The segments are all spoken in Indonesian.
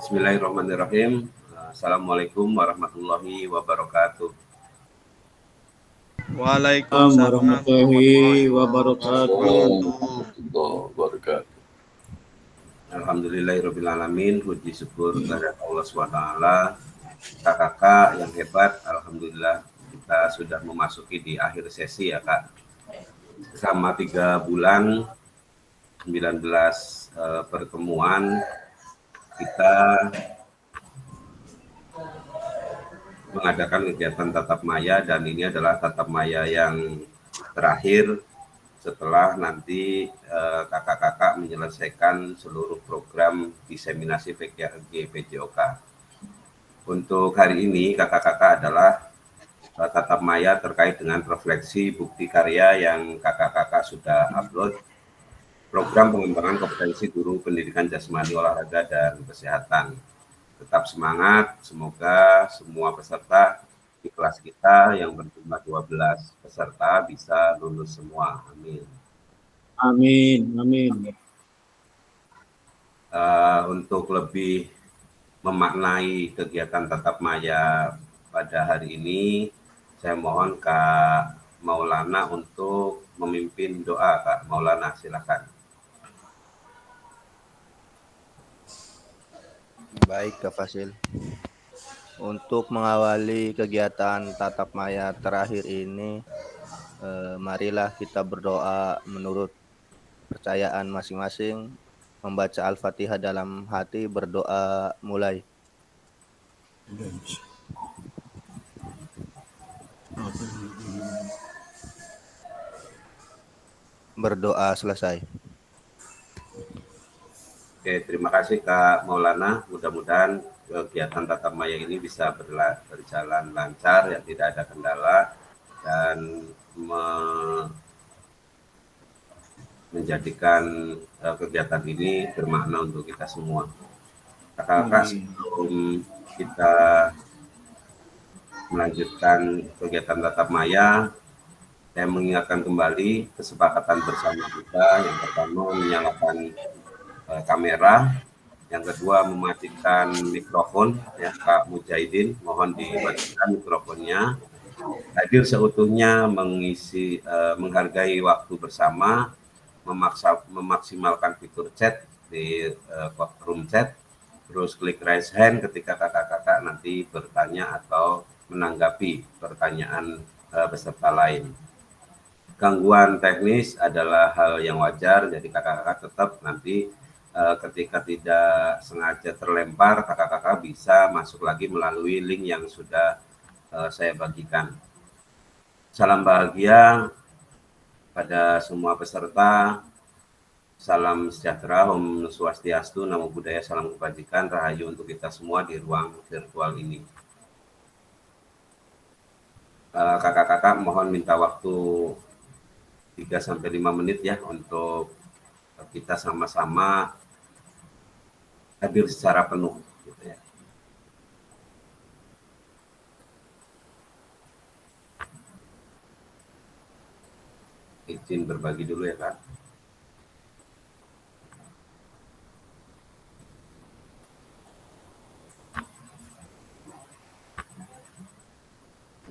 Bismillahirrahmanirrahim. Assalamualaikum warahmatullahi wabarakatuh. Waalaikumsalam warahmatullahi wabarakatuh. Alhamdulillahirrahmanirrahim. Puji syukur kepada Allah SWT. Kakak-kakak yang hebat, alhamdulillah kita sudah memasuki di akhir sesi ya Kak. Selama 3 bulan 19 pertemuan kita mengadakan kegiatan tatap maya, dan ini adalah tatap maya yang terakhir setelah nanti kakak-kakak menyelesaikan seluruh program diseminasi PKG PJOK. Untuk hari ini kakak-kakak adalah tatap maya terkait dengan refleksi bukti karya yang kakak-kakak sudah upload, program pengembangan kompetensi guru pendidikan jasmani, olahraga, dan kesehatan. Tetap semangat, semoga semua peserta di kelas kita yang berjumlah 12 peserta bisa lulus semua. Amin. Amin. Untuk lebih memaknai kegiatan tatap maya pada hari ini, saya mohon Kak Maulana untuk memimpin doa. Kak Maulana, silakan. Baik Kak Fasil, untuk mengawali kegiatan tatap maya terakhir ini, marilah kita berdoa menurut percayaan masing-masing, membaca Al-Fatihah dalam hati, berdoa mulai. Berdoa selesai. Oke, terima kasih Kak Maulana. Mudah-mudahan kegiatan tatap maya ini bisa berjalan lancar, ya, tidak ada kendala, dan menjadikan kegiatan ini bermakna untuk kita semua. Kakak-kakak, sebelum kita melanjutkan kegiatan tatap maya, saya mengingatkan kembali kesepakatan bersama kita. Yang pertama, menyalakan kamera, yang kedua mematikan mikrofon, ya Kak Mujahidin, mohon dimatikan mikrofonnya. Hadir seutuhnya, menghargai waktu bersama, memaksimalkan fitur chat di room chat, terus klik raise hand ketika kakak-kakak nanti bertanya atau menanggapi pertanyaan peserta lain. Gangguan teknis adalah hal yang wajar, jadi kakak-kakak tetap nanti ketika tidak sengaja terlempar, kakak-kakak bisa masuk lagi melalui link yang sudah saya bagikan. Salam bahagia pada semua peserta. Salam sejahtera, Om Swastiastu, Namo Buddhaya, salam kebajikan, rahayu untuk kita semua di ruang virtual ini. Kakak-kakak mohon minta waktu 3-5 menit ya untuk kita sama-sama hadir secara penuh, gitu ya. Izin berbagi dulu ya Kak.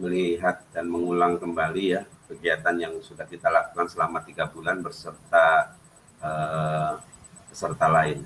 Melihat dan mengulang kembali ya kegiatan yang sudah kita lakukan selama 3 bulan beserta peserta lain.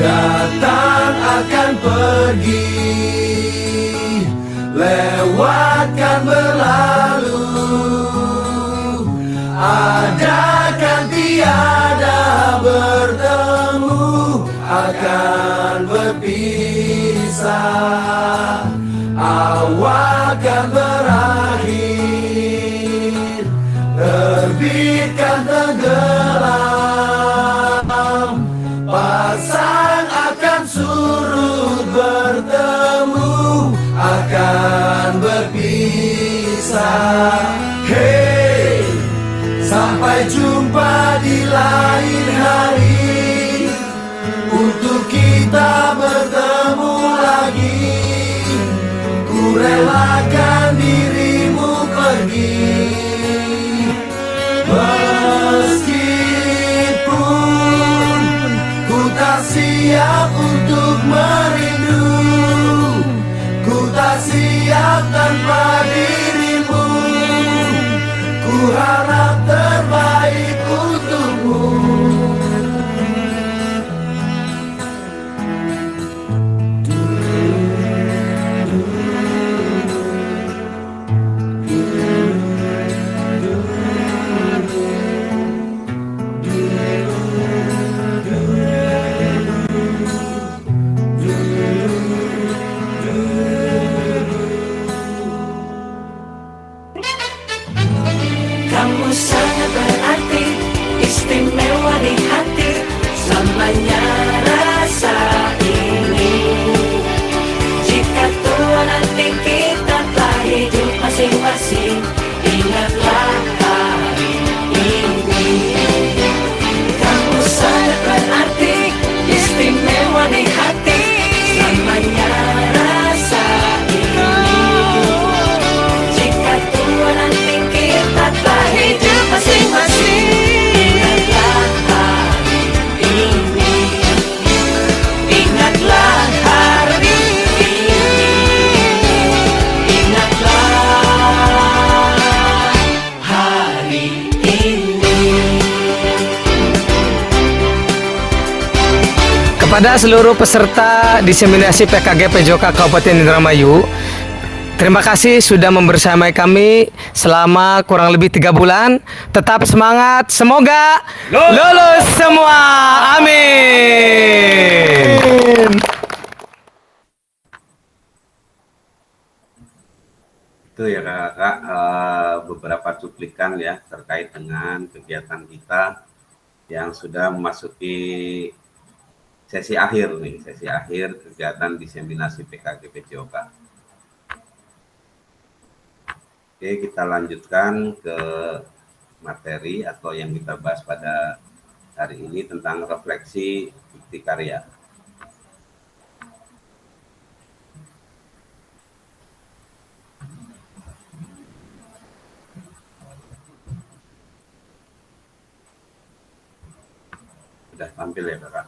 Datang akan pergi, lewatkan berlalu, adakan tiada bertemu, akan berpisah, awal akan berakhir, terbitkan tenggelam, pasang akan surut, bertemu akan berpisah. Hey, sampai jumpa di lain hari, untuk kita bertemu lagi. Ku relakan dirimu pergi, meskipun ku tak siap untuk merindu, ku tak siap tanpa dirimu. Ku harap terbaik untukmu. Kamu sangat berarti, istimewa di hati, selamanya rasa ini. Jika tua nanti kita telah hidup masing-masing, ingatlah hari ini. Kamu sangat berarti, istimewa di hati, selamanya rasa ini. Jika tua nanti kita telah hidup masing-masing, ingatlah hari ini. Ingatlah hari ini. Ingatlah hari ini. Kepada seluruh peserta diseminasi PKG PJOK Kabupaten Indramayu, terima kasih sudah membersamai kami selama kurang lebih 3 bulan. Tetap semangat, semoga lulus semua. Amin. Itu ya kakak, beberapa cuplikan ya terkait dengan kegiatan kita yang sudah memasuki sesi akhir nih, sesi akhir kegiatan diseminasi PKG PJOK. Oke, kita lanjutkan ke materi atau yang kita bahas pada hari ini tentang refleksi bukti karya. Sudah tampil ya kakak?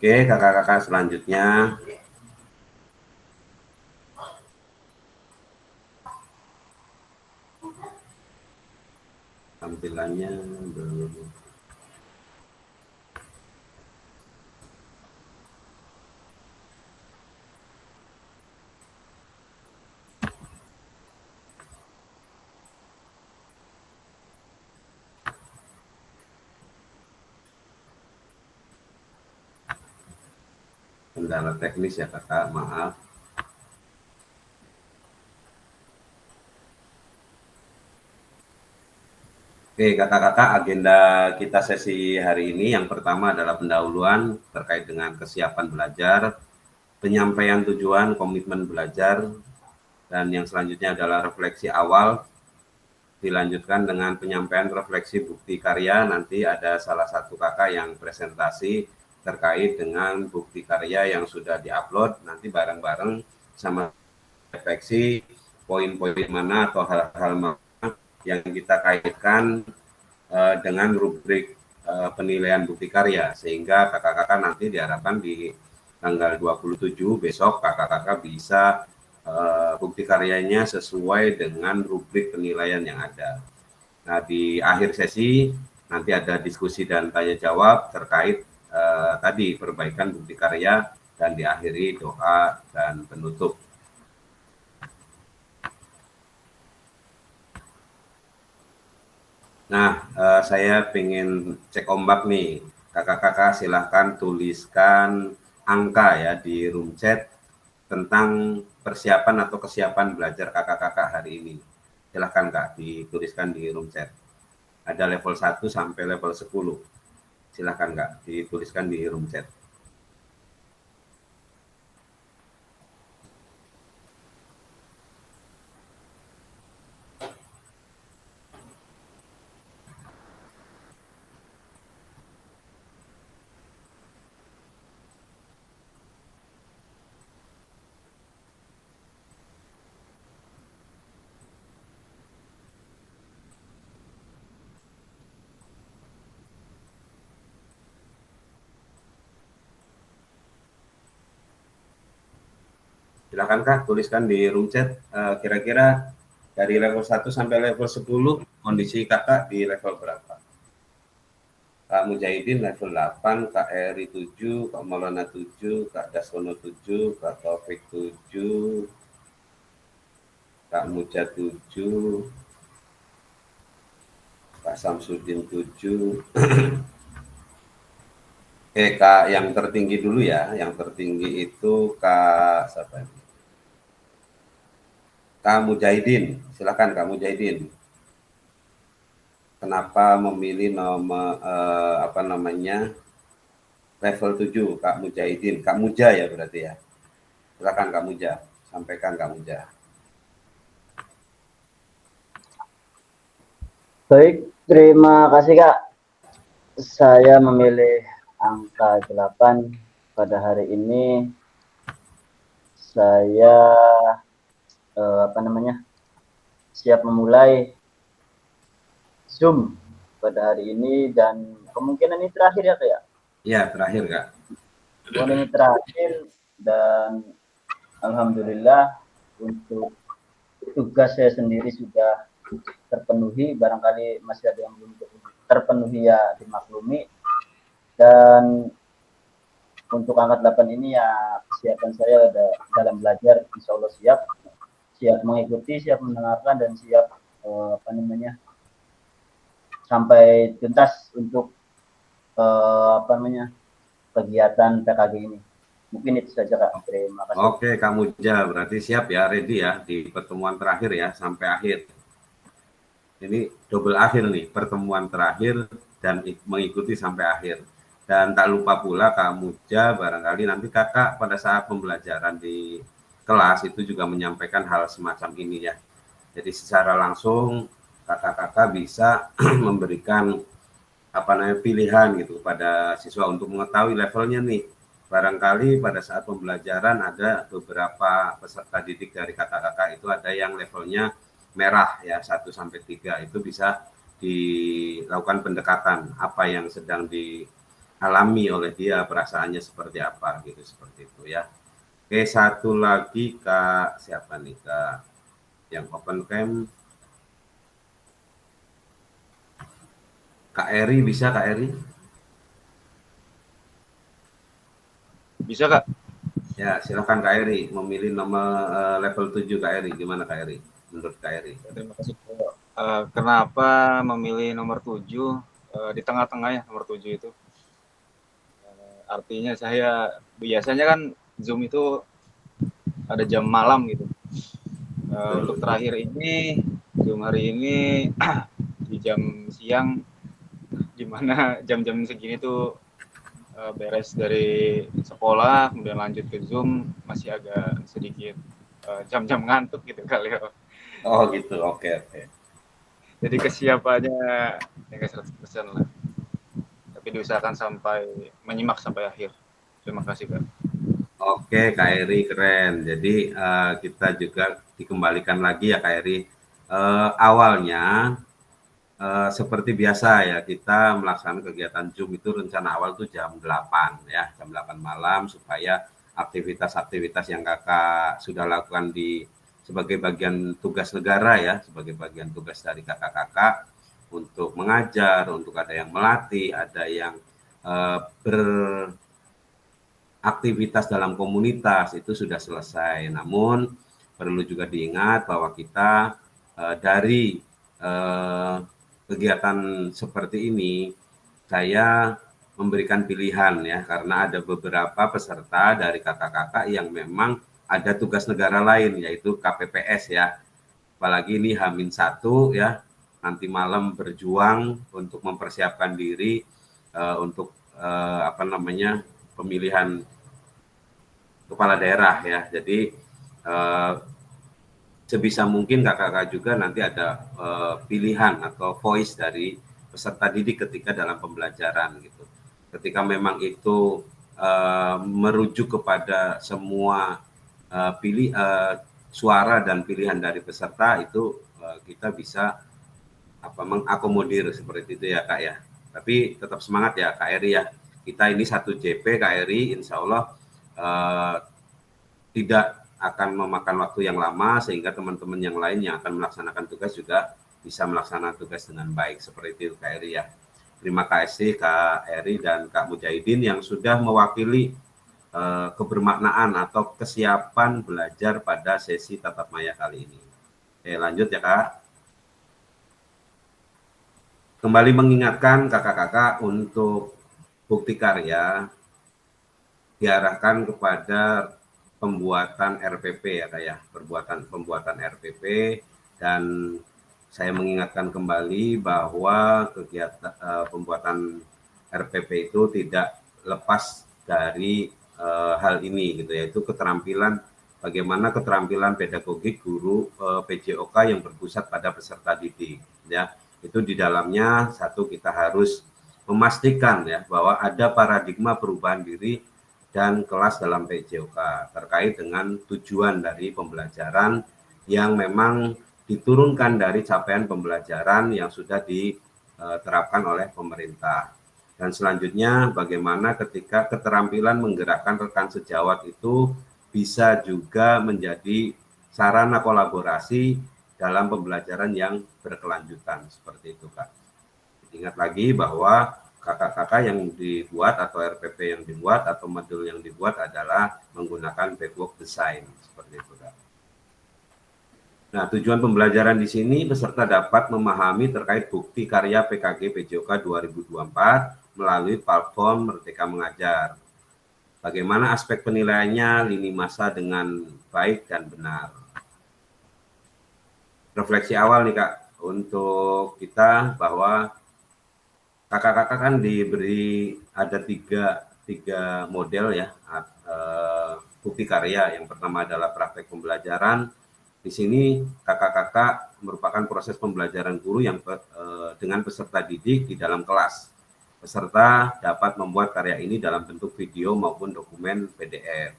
Oke, kakak-kakak selanjutnya. Tampilannya belum. Kendala teknis ya kakak, maaf. Oke kakak-kakak, agenda kita sesi hari ini yang pertama adalah pendahuluan terkait dengan kesiapan belajar, penyampaian tujuan komitmen belajar, dan yang selanjutnya adalah refleksi awal, dilanjutkan dengan penyampaian refleksi bukti karya. Nanti ada salah satu kakak yang presentasi terkait dengan bukti karya yang sudah diupload, nanti bareng-bareng sama refleksi poin-poin mana atau hal-hal mana yang kita kaitkan dengan rubrik penilaian bukti karya, sehingga kakak-kakak nanti diharapkan di tanggal 27 besok kakak-kakak bisa bukti karyanya sesuai dengan rubrik penilaian yang ada. Nah, di akhir sesi nanti ada diskusi dan tanya jawab terkait tadi perbaikan bukti karya dan diakhiri doa dan penutup. Nah, saya pengen cek ombak nih. Kakak-kakak silahkan tuliskan angka ya di room chat tentang persiapan atau kesiapan belajar kakak-kakak hari ini. Silahkan Kak, dituliskan di room chat. Ada level 1 sampai level 10. Silahkan Kak, dituliskan di room chat. Silakan Kak, tuliskan di room chat kira-kira dari level 1 sampai level 10 kondisi kakak di level berapa? Kak Mujahidin level 8, Kak Eri 7, Kak Maulana 7, Kak Dasono 7, Kak Taufik 7, Kak Muja 7, Kak Samsudin 7. Kak yang tertinggi dulu ya, yang tertinggi itu Kak siapa ini? Kak Mujahidin, silakan Kak Mujahidin. Kenapa memilih nomor level 7 Kak Mujahidin? Kak Muja ya berarti ya. Silakan Kak Muja, sampaikan Kak Muja. Baik, terima kasih Kak. Saya memilih angka 8 pada hari ini. Saya siap memulai Zoom pada hari ini dan kemungkinan ini terakhir ya Kak ya? Iya, terakhir Kak. Ini terakhir dan alhamdulillah untuk tugas saya sendiri sudah terpenuhi, barangkali masih ada yang belum terpenuhi ya dimaklumi. Dan untuk angka 8 ini ya kesiapan saya ada dalam belajar, insya Allah siap mengikuti, siap mendengarkan dan siap sampai tuntas untuk kegiatan PKG ini. Mungkin itu saja Kak. Terima kasih. Oke Kak Muja, berarti siap ya, ready ya di pertemuan terakhir ya sampai akhir. Ini double akhir nih, pertemuan terakhir dan mengikuti sampai akhir. Dan tak lupa pula Kak Muja, barangkali nanti kakak pada saat pembelajaran di kelas itu juga menyampaikan hal semacam ini ya. Jadi secara langsung kakak-kakak bisa memberikan pilihan gitu pada siswa untuk mengetahui levelnya nih. Barangkali pada saat pembelajaran ada beberapa peserta didik dari kakak-kakak itu ada yang levelnya merah ya 1 sampai 3, itu bisa dilakukan pendekatan apa yang sedang dialami oleh dia, perasaannya seperti apa gitu, seperti itu ya. Oke, satu lagi Kak siapa nih Kak yang open cam? Kak Eri, bisa Kak Eri? Bisa Kak. Ya, silakan Kak Eri memilih nomor level 7 Kak Eri. Gimana Kak Eri? Menurut Kak Eri. Terima kasih. Kenapa memilih nomor 7 di tengah-tengah ya nomor 7 itu? Artinya saya biasanya kan Zoom itu ada jam malam gitu. Untuk terakhir ini Zoom hari ini di jam siang, di mana jam-jam segini tuh beres dari sekolah kemudian lanjut ke Zoom, masih agak sedikit jam-jam ngantuk gitu kali ya. Oh gitu, oke. Jadi kesiapannya ya 100% lah. Tapi diusahakan sampai menyimak sampai akhir. Terima kasih Kak. Oke, Kak Eri keren. Jadi kita juga dikembalikan lagi ya Kak Eri. Awalnya seperti biasa ya kita melaksanakan kegiatan Zoom itu rencana awal tuh jam 8 ya, jam 8 malam supaya aktivitas-aktivitas yang Kakak sudah lakukan di sebagai bagian tugas negara ya, sebagai bagian tugas dari kakak-kakak untuk mengajar, untuk ada yang melatih, ada yang beraktivitas dalam komunitas itu sudah selesai. Namun perlu juga diingat bahwa kita dari kegiatan seperti ini saya memberikan pilihan ya karena ada beberapa peserta dari kakak-kakak yang memang ada tugas negara lain yaitu KPPS ya. Apalagi ini H-1 ya, nanti malam berjuang untuk mempersiapkan diri untuk pemilihan kepala daerah ya. Jadi sebisa mungkin kakak-kakak juga nanti ada pilihan atau voice dari peserta didik ketika dalam pembelajaran gitu. Ketika memang itu merujuk kepada semua suara dan pilihan dari peserta itu kita bisa mengakomodir seperti itu ya Kak ya. Tapi tetap semangat ya Kak Eri ya. Kita ini satu JP Kak Eri, insya Allah tidak akan memakan waktu yang lama sehingga teman-teman yang lain yang akan melaksanakan tugas juga bisa melaksanakan tugas dengan baik seperti itu Kak Eri ya. Terima kasih Kak Eri dan Kak Mujahidin yang sudah mewakili kebermaknaan atau kesiapan belajar pada sesi tatap maya kali ini. Oke, lanjut ya Kak. Kembali mengingatkan kakak-kakak untuk bukti karya diarahkan kepada pembuatan RPP ya Kak ya, pembuatan RPP, dan saya mengingatkan kembali bahwa kegiatan pembuatan RPP itu tidak lepas dari hal ini gitu, yaitu bagaimana keterampilan pedagogik guru PJOK yang berpusat pada peserta didik ya. Itu di dalamnya satu kita harus memastikan ya bahwa ada paradigma perubahan diri dan kelas dalam PJOK terkait dengan tujuan dari pembelajaran yang memang diturunkan dari capaian pembelajaran yang sudah diterapkan oleh pemerintah. Dan selanjutnya bagaimana ketika keterampilan menggerakkan rekan sejawat itu bisa juga menjadi sarana kolaborasi dalam pembelajaran yang berkelanjutan seperti itu Kak. Ingat lagi bahwa kakak-kakak yang dibuat atau RPP yang dibuat atau modul yang dibuat adalah menggunakan backward design seperti itu Kak. Nah, tujuan pembelajaran di sini peserta dapat memahami terkait bukti karya PKG PJOK 2024 melalui platform Merdeka Mengajar. Bagaimana aspek penilaiannya lini masa dengan baik dan benar. Refleksi awal nih Kak untuk kita bahwa kakak-kakak kan diberi ada tiga model ya bukti karya. Yang pertama adalah praktek pembelajaran. Di sini kakak-kakak merupakan proses pembelajaran guru yang dengan peserta didik di dalam kelas. Peserta dapat membuat karya ini dalam bentuk video maupun dokumen PDF.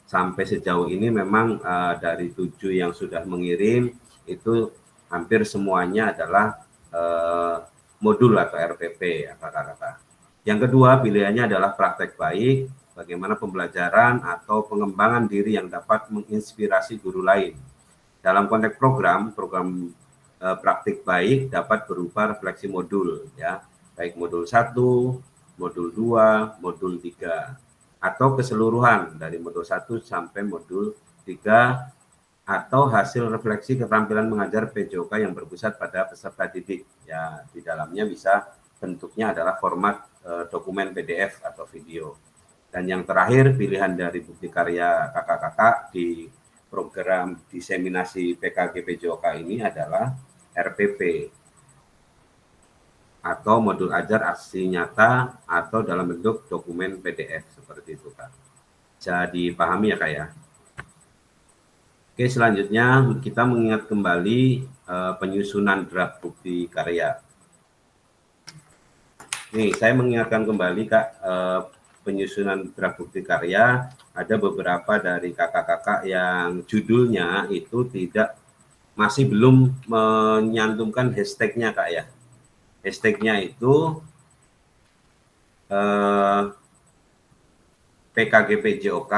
Sampai sejauh ini memang dari 7 yang sudah mengirim itu hampir semuanya adalah modul atau RPP ya kakak-kakak. Yang kedua pilihannya adalah praktek baik, bagaimana pembelajaran atau pengembangan diri yang dapat menginspirasi guru lain. Dalam konteks program praktik baik dapat berupa refleksi modul ya, baik modul 1, modul 2, modul 3 atau keseluruhan dari modul 1 sampai modul 3 atau hasil refleksi keterampilan mengajar PJOK yang berpusat pada peserta didik. Ya, di dalamnya bisa bentuknya adalah format dokumen PDF atau video. Dan yang terakhir pilihan dari bukti karya kakak-kakak di program diseminasi PKG PJOK ini adalah RPP atau modul ajar aksi nyata atau dalam bentuk dokumen PDF seperti itu Kak. Bisa dipahami ya Kak ya. Oke, selanjutnya kita mengingat kembali penyusunan draft bukti karya. Nih, saya mengingatkan kembali Kak penyusunan draft bukti karya ada beberapa dari kakak-kakak yang judulnya itu masih belum menyantumkan hashtagnya Kak ya. Hashtagnya itu PKGPJOK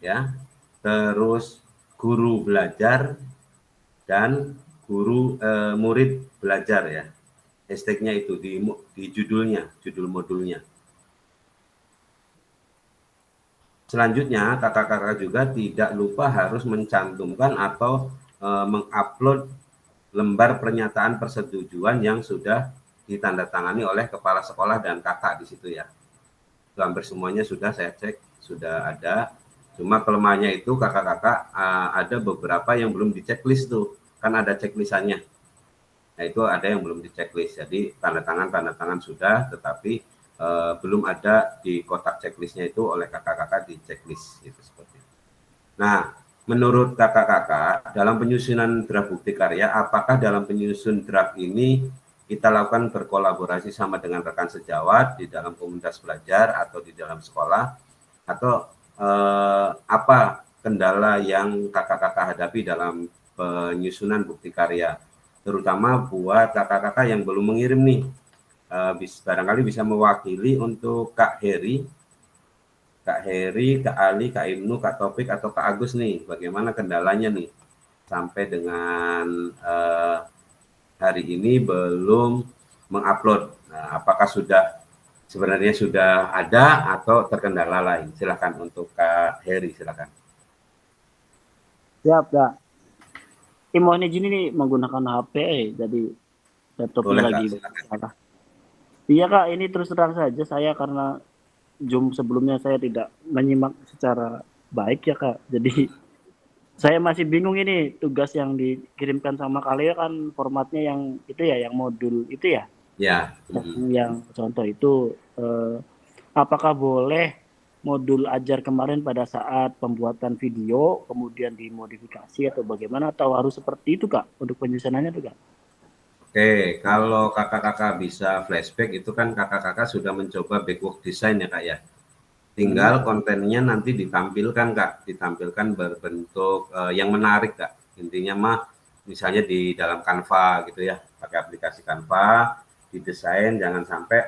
ya, terus guru belajar dan murid belajar ya. Hashtagnya itu di judulnya, judul modulnya. Selanjutnya kakak-kakak juga tidak lupa harus mencantumkan atau mengupload lembar pernyataan persetujuan yang sudah ditandatangani oleh kepala sekolah dan kakak di situ ya. Hampir semuanya sudah saya cek, sudah ada. Cuma kelemahannya itu kakak-kakak ada beberapa yang belum di checklist tuh, kan ada checklistannya. Nah itu ada yang belum di checklist, jadi tanda tangan sudah, tetapi belum ada di kotak checklistnya itu oleh kakak-kakak di checklist gitu seperti itu. Nah, menurut kakak-kakak dalam penyusunan draft bukti karya, apakah dalam penyusun draft ini kita lakukan berkolaborasi sama dengan rekan sejawat di dalam komunitas belajar atau di dalam sekolah, atau apa kendala yang kakak-kakak hadapi dalam penyusunan bukti karya, terutama buat kakak-kakak yang belum mengirim nih, barangkali bisa mewakili untuk Kak Heri, Kak Ali, Kak Ibnu, Kak Topik, atau Kak Agus nih, bagaimana kendalanya nih sampai dengan hari ini belum mengupload. Nah, apakah sebenarnya sudah ada atau terkendala lain? Silakan untuk Kak Heri, silakan. Siap, Kak. Mohon izin ini menggunakan HP, jadi laptopnya lagi. Iya Kak, ini terus terang saja saya karena Zoom sebelumnya saya tidak menyimak secara baik ya Kak. Jadi saya masih bingung ini tugas yang dikirimkan sama kalian kan formatnya yang itu ya, yang modul itu ya. Ya. Yang contoh itu apakah boleh modul ajar kemarin pada saat pembuatan video kemudian dimodifikasi atau bagaimana, atau harus seperti itu Kak untuk penyusunannya tuh Kak? Oke, kalau kakak-kakak bisa flashback itu kan kakak-kakak sudah mencoba backward design ya Kak ya. Tinggal kontennya nanti ditampilkan Kak, ditampilkan berbentuk yang menarik Kak. Intinya mah misalnya di dalam Canva gitu ya, pakai aplikasi Canva, didesain jangan sampai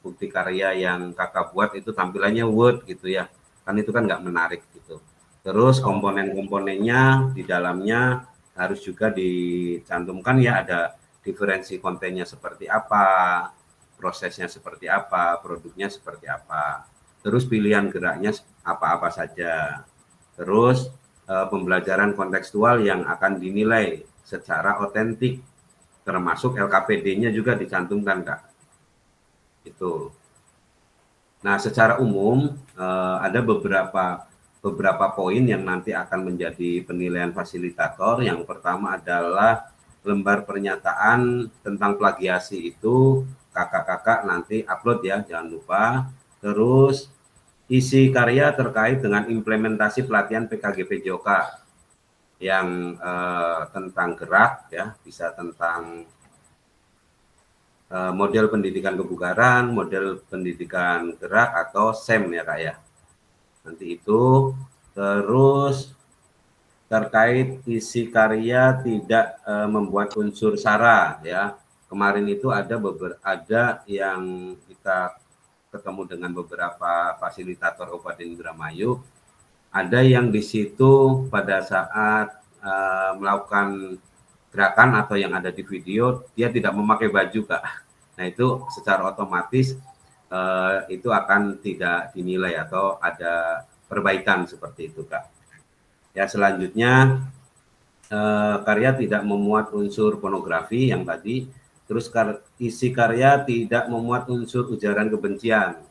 bukti karya yang kakak buat itu tampilannya Word gitu ya. Kan itu kan nggak menarik gitu. Terus komponen-komponennya di dalamnya harus juga dicantumkan ya, ada diferensi kontennya seperti apa, prosesnya seperti apa, produknya seperti apa, terus pilihan geraknya apa-apa saja, terus pembelajaran kontekstual yang akan dinilai secara otentik, termasuk LKPD-nya juga dicantumkan Kak. Itu. Nah, secara umum ada beberapa poin yang nanti akan menjadi penilaian fasilitator. Yang pertama adalah lembar pernyataan tentang plagiasi itu kakak-kakak nanti upload ya, jangan lupa. Terus isi karya terkait dengan implementasi pelatihan PKGPJOK yang tentang gerak ya, bisa tentang model pendidikan kebugaran, model pendidikan gerak atau SEM ya Kak ya. Nanti itu. Terus terkait isi karya tidak membuat unsur sara ya. Kemarin itu ada yang kita ketemu dengan beberapa fasilitator Kabupaten Indramayu, ada yang di situ pada saat melakukan gerakan atau yang ada di video dia tidak memakai baju Kak. Nah itu secara otomatis itu akan tidak dinilai atau ada perbaikan seperti itu Kak. Ya, selanjutnya karya tidak memuat unsur pornografi yang tadi, terus isi karya tidak memuat unsur ujaran kebencian,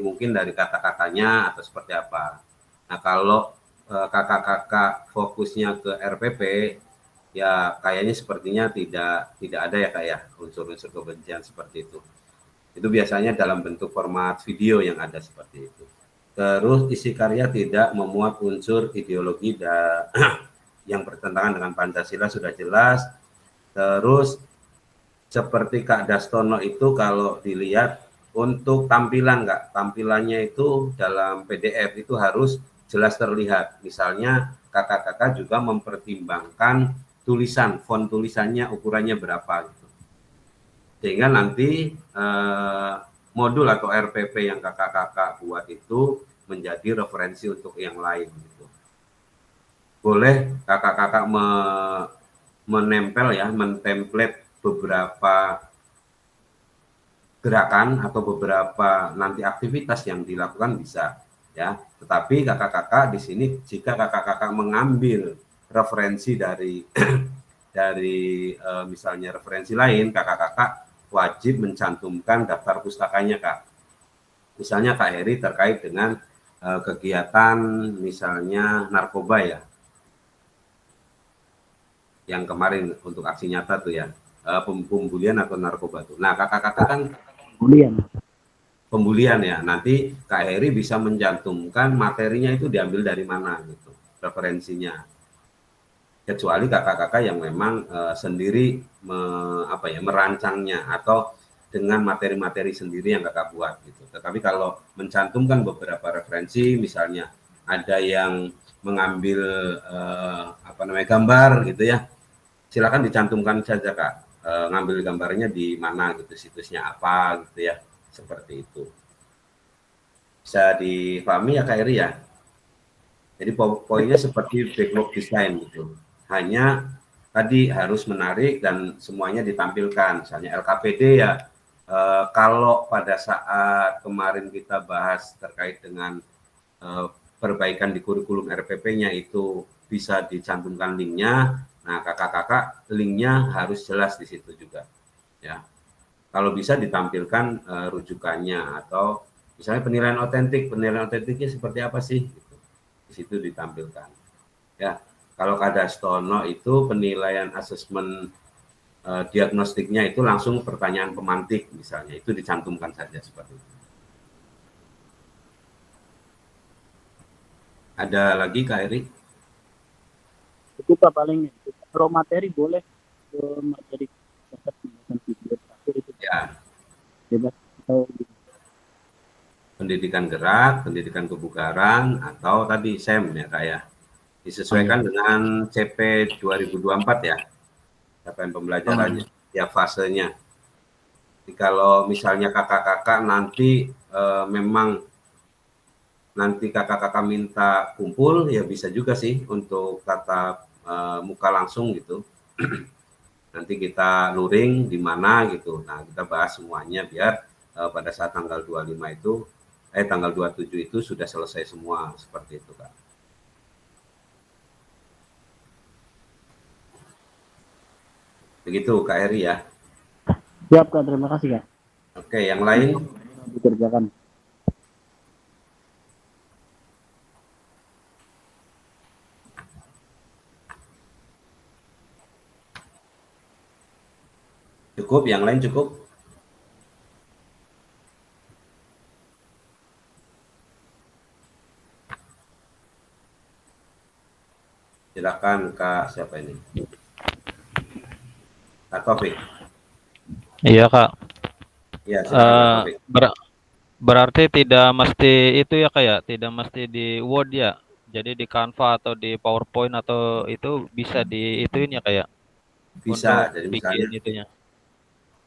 mungkin dari kata-katanya atau seperti apa. Nah kalau kakak-kakak fokusnya ke RPP, ya kayaknya sepertinya tidak ada ya Kak ya, unsur-unsur kebencian seperti itu. Itu biasanya dalam bentuk format video yang ada seperti itu. Terus isi karya tidak memuat unsur ideologi yang bertentangan dengan Pancasila sudah jelas. Terus seperti Kak Dastono itu kalau dilihat Untuk tampilan Kak, tampilannya itu dalam PDF itu harus jelas terlihat. Misalnya kakak-kakak juga mempertimbangkan tulisan, font tulisannya ukurannya berapa gitu. Sehingga nanti modul atau RPP yang kakak-kakak buat itu menjadi referensi untuk yang lain gitu. Boleh kakak-kakak menempel ya, mentemplate beberapa gerakan atau beberapa nanti aktivitas yang dilakukan bisa ya. Tetapi kakak-kakak di sini jika kakak-kakak mengambil referensi dari dari misalnya referensi lain, kakak-kakak wajib mencantumkan daftar pustakanya Kak. Misalnya Kak Heri terkait dengan kegiatan misalnya narkoba ya, yang kemarin untuk aksi nyata tuh ya, pembulian atau narkoba tuh. Nah kakak-kakak kan pembulian ya, nanti Kak Heri bisa mencantumkan materinya itu diambil dari mana gitu, referensinya. Kecuali kakak-kakak yang memang sendiri merancangnya atau dengan materi-materi sendiri yang kakak buat gitu. Tetapi kalau mencantumkan beberapa referensi, misalnya ada yang mengambil gambar gitu ya, silakan dicantumkan saja Kak, ngambil gambarnya di mana gitu, situsnya apa gitu ya, seperti itu. Bisa dipahami ya Kak Eri ya. Jadi poinnya seperti backlog design gitu. Hanya tadi harus menarik dan semuanya ditampilkan. Misalnya LKPD ya, kalau pada saat kemarin kita bahas terkait dengan perbaikan di kurikulum RPP-nya itu bisa dicantumkan linknya. Nah kakak-kakak linknya harus jelas di situ juga. Ya, kalau bisa ditampilkan rujukannya atau misalnya penilaian otentiknya seperti apa sih? Gitu. Di situ ditampilkan. Ya, kalau Kadastono itu penilaian asesmen diagnostiknya itu langsung pertanyaan pemantik misalnya, itu dicantumkan saja seperti itu. Ada lagi Kak Eri? Itu Pak paling pro materi boleh materi video terakhir itu Ya. bebas atau Pendidikan gerak, pendidikan kebugaran, atau tadi SEM ya Kak ya. Disesuaikan dengan CP 2024 ya, capaian pembelajarannya, tiap fasenya. Jadi kalau misalnya kakak-kakak nanti memang nanti kakak-kakak minta kumpul, ya bisa juga sih untuk tatap muka langsung gitu. Nanti kita luring di mana gitu. Nah, kita bahas semuanya biar pada saat tanggal 25 itu, tanggal 27 itu sudah selesai semua, seperti itu Kak. Begitu Kak Heri ya. siap Kak, terima kasih Kak. Oke, yang lain? Dikerjakan. Cukup, yang lain cukup? Silakan Kak, siapa ini? Kak Taufik. Iya Kak. Iya, silakan Taufik. Berarti tidak mesti itu ya Kak ya, tidak mesti di Word ya. Jadi di Canva atau di PowerPoint atau itu bisa di ituin ya Kak ya. Bisa, Untuk jadi bikin itunya.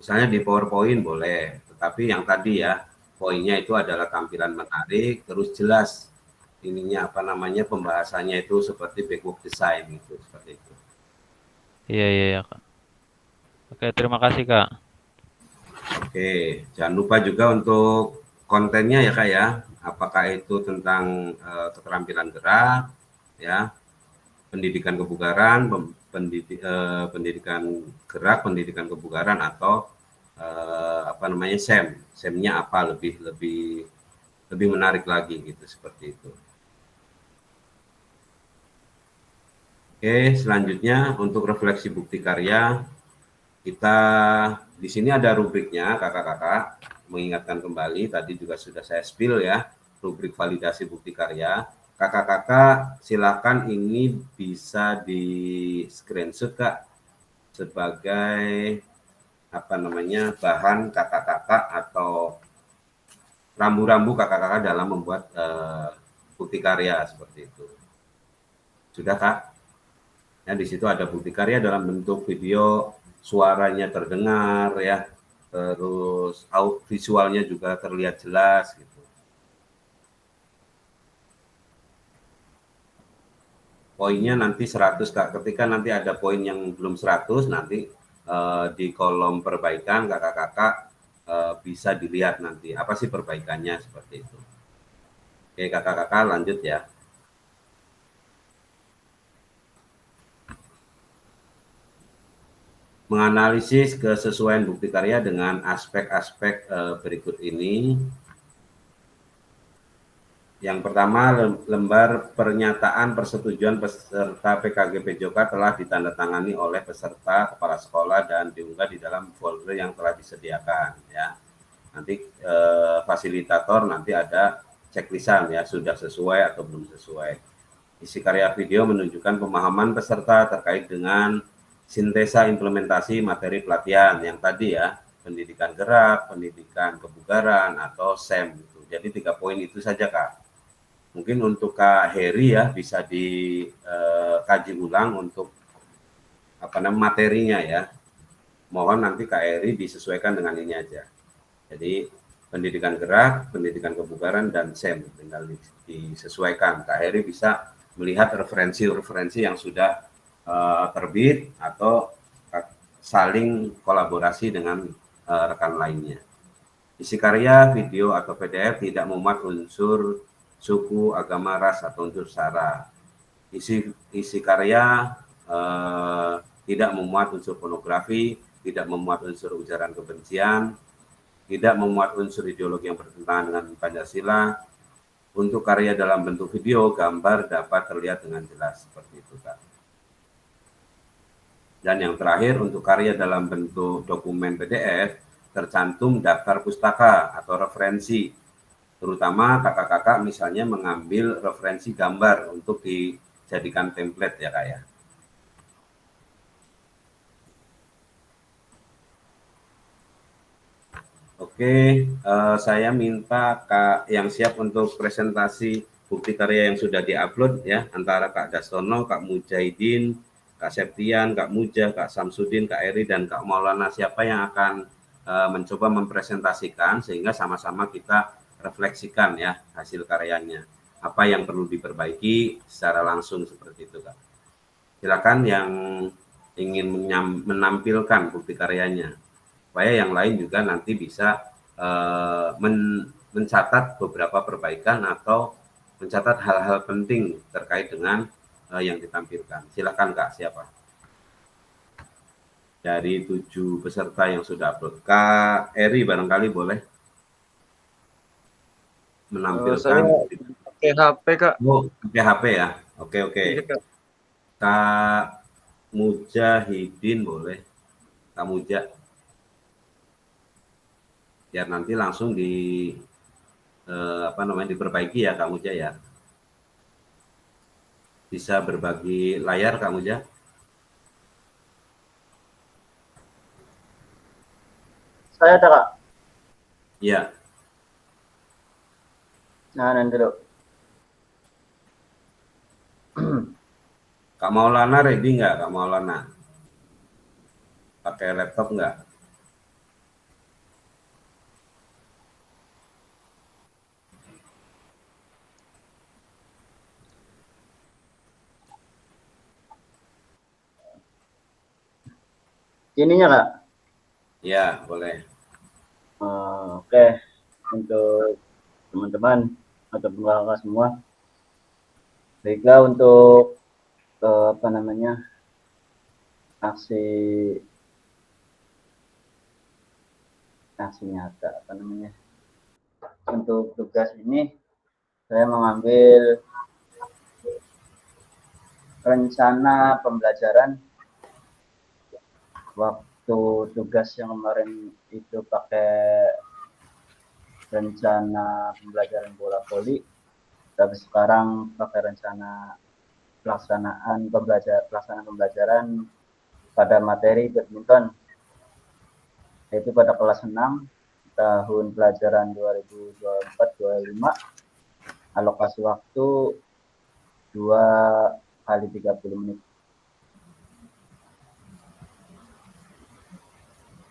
misalnya di PowerPoint boleh, tetapi yang tadi ya, poinnya itu adalah tampilan menarik, terus jelas ininya apa namanya pembahasannya itu seperti backward design gitu, seperti itu. Iya Kak. Oke, terima kasih Kak. Oke, jangan lupa juga untuk kontennya ya Kak ya, apakah itu tentang keterampilan gerak, ya, pendidikan kebugaran, pendidikan gerak, pendidikan kebugaran atau SEM, SEM-nya apa lebih menarik lagi gitu, seperti itu. Oke, selanjutnya untuk refleksi bukti karya, kita di sini ada rubriknya kakak-kakak, mengingatkan kembali tadi juga sudah saya spill ya, rubrik validasi bukti karya. Kakak-kakak silakan ini bisa di screenshot Kak sebagai bahan kakak-kakak atau rambu-rambu kakak-kakak dalam membuat bukti karya seperti itu. Sudah Kak? Ya, di situ ada bukti karya dalam bentuk video, suaranya terdengar ya, terus visualnya juga terlihat jelas gitu. Poinnya nanti 100 Kak. Ketika nanti ada poin yang belum 100, nanti di kolom perbaikan kakak-kakak bisa dilihat nanti apa sih perbaikannya seperti itu. Oke kakak-kakak lanjut ya. Menganalisis kesesuaian bukti karya dengan aspek-aspek berikut ini. Yang pertama, lembar pernyataan persetujuan peserta PKG PJOK telah ditandatangani oleh peserta, kepala sekolah, dan diunggah di dalam folder yang telah disediakan. Ya, nanti fasilitator nanti ada checklistan ya, sudah sesuai atau belum sesuai. Isi karya video menunjukkan pemahaman peserta terkait dengan sintesa implementasi materi pelatihan yang tadi ya, pendidikan gerak, pendidikan kebugaran, atau SEM. Gitu. Jadi 3 poin itu saja Kak. Mungkin untuk Kak Heri ya bisa dikaji ulang untuk materinya ya. Mohon nanti Kak Heri disesuaikan dengan ini aja. Jadi pendidikan gerak, pendidikan kebugaran, dan SEM tinggal disesuaikan. Kak Heri bisa melihat referensi-referensi yang sudah terbit atau saling kolaborasi dengan rekan lainnya. Isi karya, video, atau PDF tidak memuat unsur suku, agama, ras, atau unsur sara. Isi karya tidak memuat unsur pornografi, tidak memuat unsur ujaran kebencian, tidak memuat unsur ideologi yang bertentangan dengan Pancasila. Untuk karya dalam bentuk video, gambar dapat terlihat dengan jelas seperti itu Kak. Dan yang terakhir untuk karya dalam bentuk dokumen PDF tercantum daftar pustaka atau referensi. Terutama kakak-kakak misalnya mengambil referensi gambar untuk dijadikan template ya Kak ya. Oke, saya minta Kak yang siap untuk presentasi bukti karya yang sudah diupload ya, antara Kak Dastono, Kak Mujahidin, Kak Septian, Kak Mujah, Kak Samsudin, Kak Eri, dan Kak Maulana. Siapa yang akan mencoba mempresentasikan sehingga sama-sama kita refleksikan ya hasil karyanya. Apa yang perlu diperbaiki secara langsung seperti itu Kak. Silakan yang ingin menampilkan bukti karyanya. Supaya yang lain juga nanti bisa mencatat beberapa perbaikan atau mencatat hal-hal penting terkait dengan yang ditampilkan. Silakan Kak, siapa? Dari 7 peserta yang sudah upload. Kak Eri barangkali boleh menampilkan. Saya pakai HP Kak. Oh, pakai HP ya. Oke. Iya, Kak. Kak Mujahidin boleh. Kak Mujah. Biar nanti langsung diperbaiki ya Kak Mujah ya. Bisa berbagi layar Kak Mujah? Saya ada Kak. Iya. Nah, nanti dulu. Kak Maulana ready nggak Kak Maulana? Pakai laptop nggak? Ininya Kak? Ya, boleh. Oke. Untuk teman-teman atau kakak semua. Baiklah untuk aksi nyata untuk tugas ini saya mengambil rencana pembelajaran. Waktu tugas yang kemarin itu pakai rencana pembelajaran bola voli, tapi sekarang pakai rencana pelaksanaan pembelajaran pada materi badminton, yaitu pada kelas 6 tahun pelajaran 2024-25, alokasi waktu 2 kali 30 menit.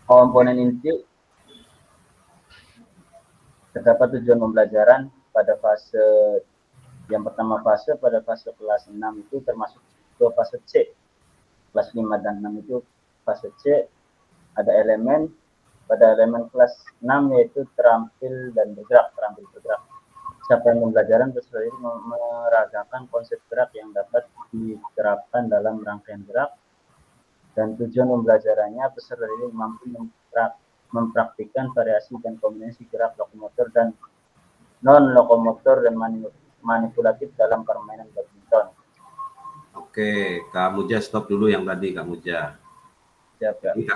Komponen inti terdapat tujuan pembelajaran pada fase yang pertama pada fase kelas 6 itu termasuk dua fase C. Kelas 5 dan 6 itu fase C, ada elemen. Pada elemen kelas 6 yaitu terampil bergerak. Capaian pembelajaran peserta didik meragakan konsep gerak yang dapat diterapkan dalam rangkaian gerak, dan tujuan pembelajarannya peserta didik mampu mempraktikkan variasi dan kombinasi gerak lokomotor dan non lokomotor dan manipulatif dalam permainan badminton. Oke, Kak Muja stop dulu yang tadi, Kak Muja. Siap, ya. Jadi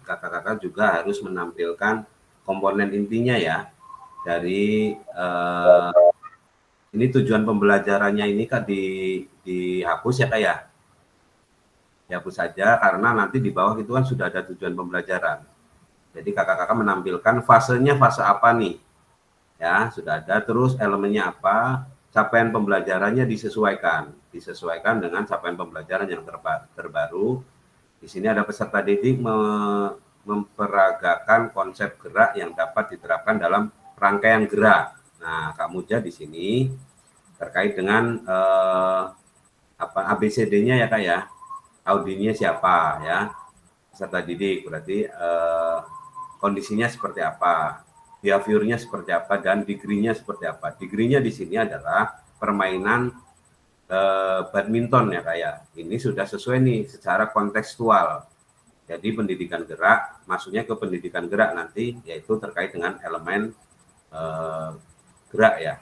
kakak-kakak juga harus menampilkan komponen intinya ya. Dari ini tujuan pembelajarannya ini Kak dihapus ya Kak ya? Dihapus saja karena nanti di bawah itu kan sudah ada tujuan pembelajaran. Jadi kakak-kakak menampilkan fasenya fase apa nih? Ya, sudah ada, terus elemennya apa, capaian pembelajarannya disesuaikan dengan capaian pembelajaran yang terbaru. Di sini ada peserta didik memperagakan konsep gerak yang dapat diterapkan dalam rangkaian gerak. Nah, Kak Muja di sini terkait dengan ABCD-nya ya Kak ya. Audinya siapa ya? Peserta didik berarti kondisinya seperti apa, behaviornya seperti apa, dan degree-nya seperti apa. Degree-nya di sini adalah permainan badminton ya Kak ya. Ini sudah sesuai nih secara kontekstual. Jadi pendidikan gerak, masuknya ke pendidikan gerak nanti, yaitu terkait dengan elemen gerak ya.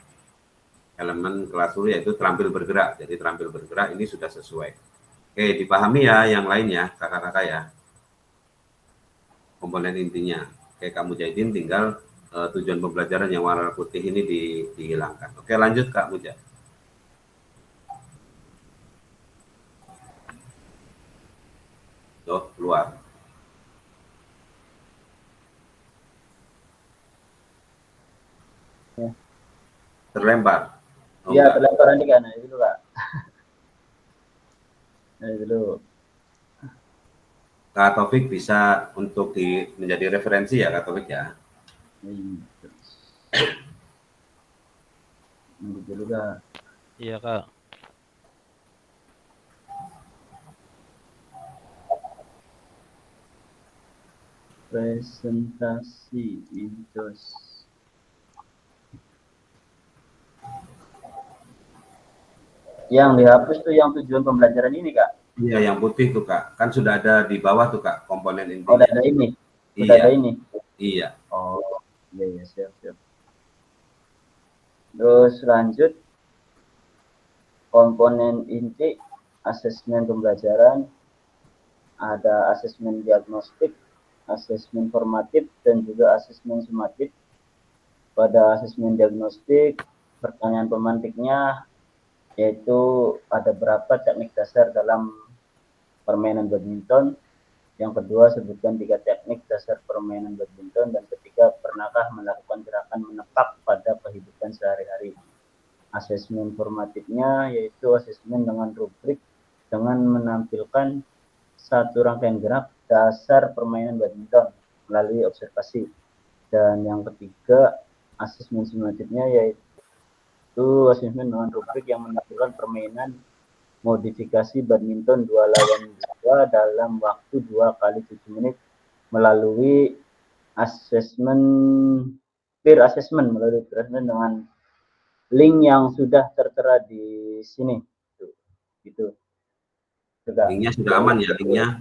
Elemen kelas 10 yaitu terampil bergerak. Jadi terampil bergerak ini sudah sesuai. Oke, dipahami ya yang lainnya kakak-kakak ya. Komponen intinya. Oke, Kak Mujahidin tinggal tujuan pembelajaran yang warna putih ini dihilangkan. Oke, lanjut Kak Muja. Tuh, keluar. Ya. Terlempar. Iya, terlempar nanti kan. Itu dulu, Kak. Itu dulu. Kak Taufik bisa untuk menjadi referensi ya Kak Taufik ya. Nanti dulu Kak. Iya Kak. Presentasi Windows. Yang dihapus tuh yang tujuan pembelajaran ini Kak. Iya, yang putih tuh Kak. Kan sudah ada di bawah tuh Kak komponen intinya. Oh, ada ini. Sudah ada ini. Iya. Oh, iya siap. Terus lanjut komponen inti asesmen pembelajaran, ada asesmen diagnostik, asesmen formatif, dan juga asesmen sumatif. Pada asesmen diagnostik, pertanyaan pemantiknya yaitu ada berapa teknik dasar dalam permainan badminton. Yang kedua, sebutkan 3 teknik dasar permainan badminton. Dan ketiga, pernahkah melakukan gerakan menepak pada kehidupan sehari-hari. Asesmen formatifnya yaitu asesmen dengan rubrik dengan menampilkan satu rangkaian gerak dasar permainan badminton melalui observasi. Dan yang ketiga, asesmen sumatifnya yaitu asesmen dengan rubrik yang menampilkan permainan modifikasi badminton 2 lawan 2 dalam waktu 2 kali 7 menit melalui asesmen peer assessment dengan link yang sudah tertera di sini. Gitu. Linknya sudah aman ya, linknya.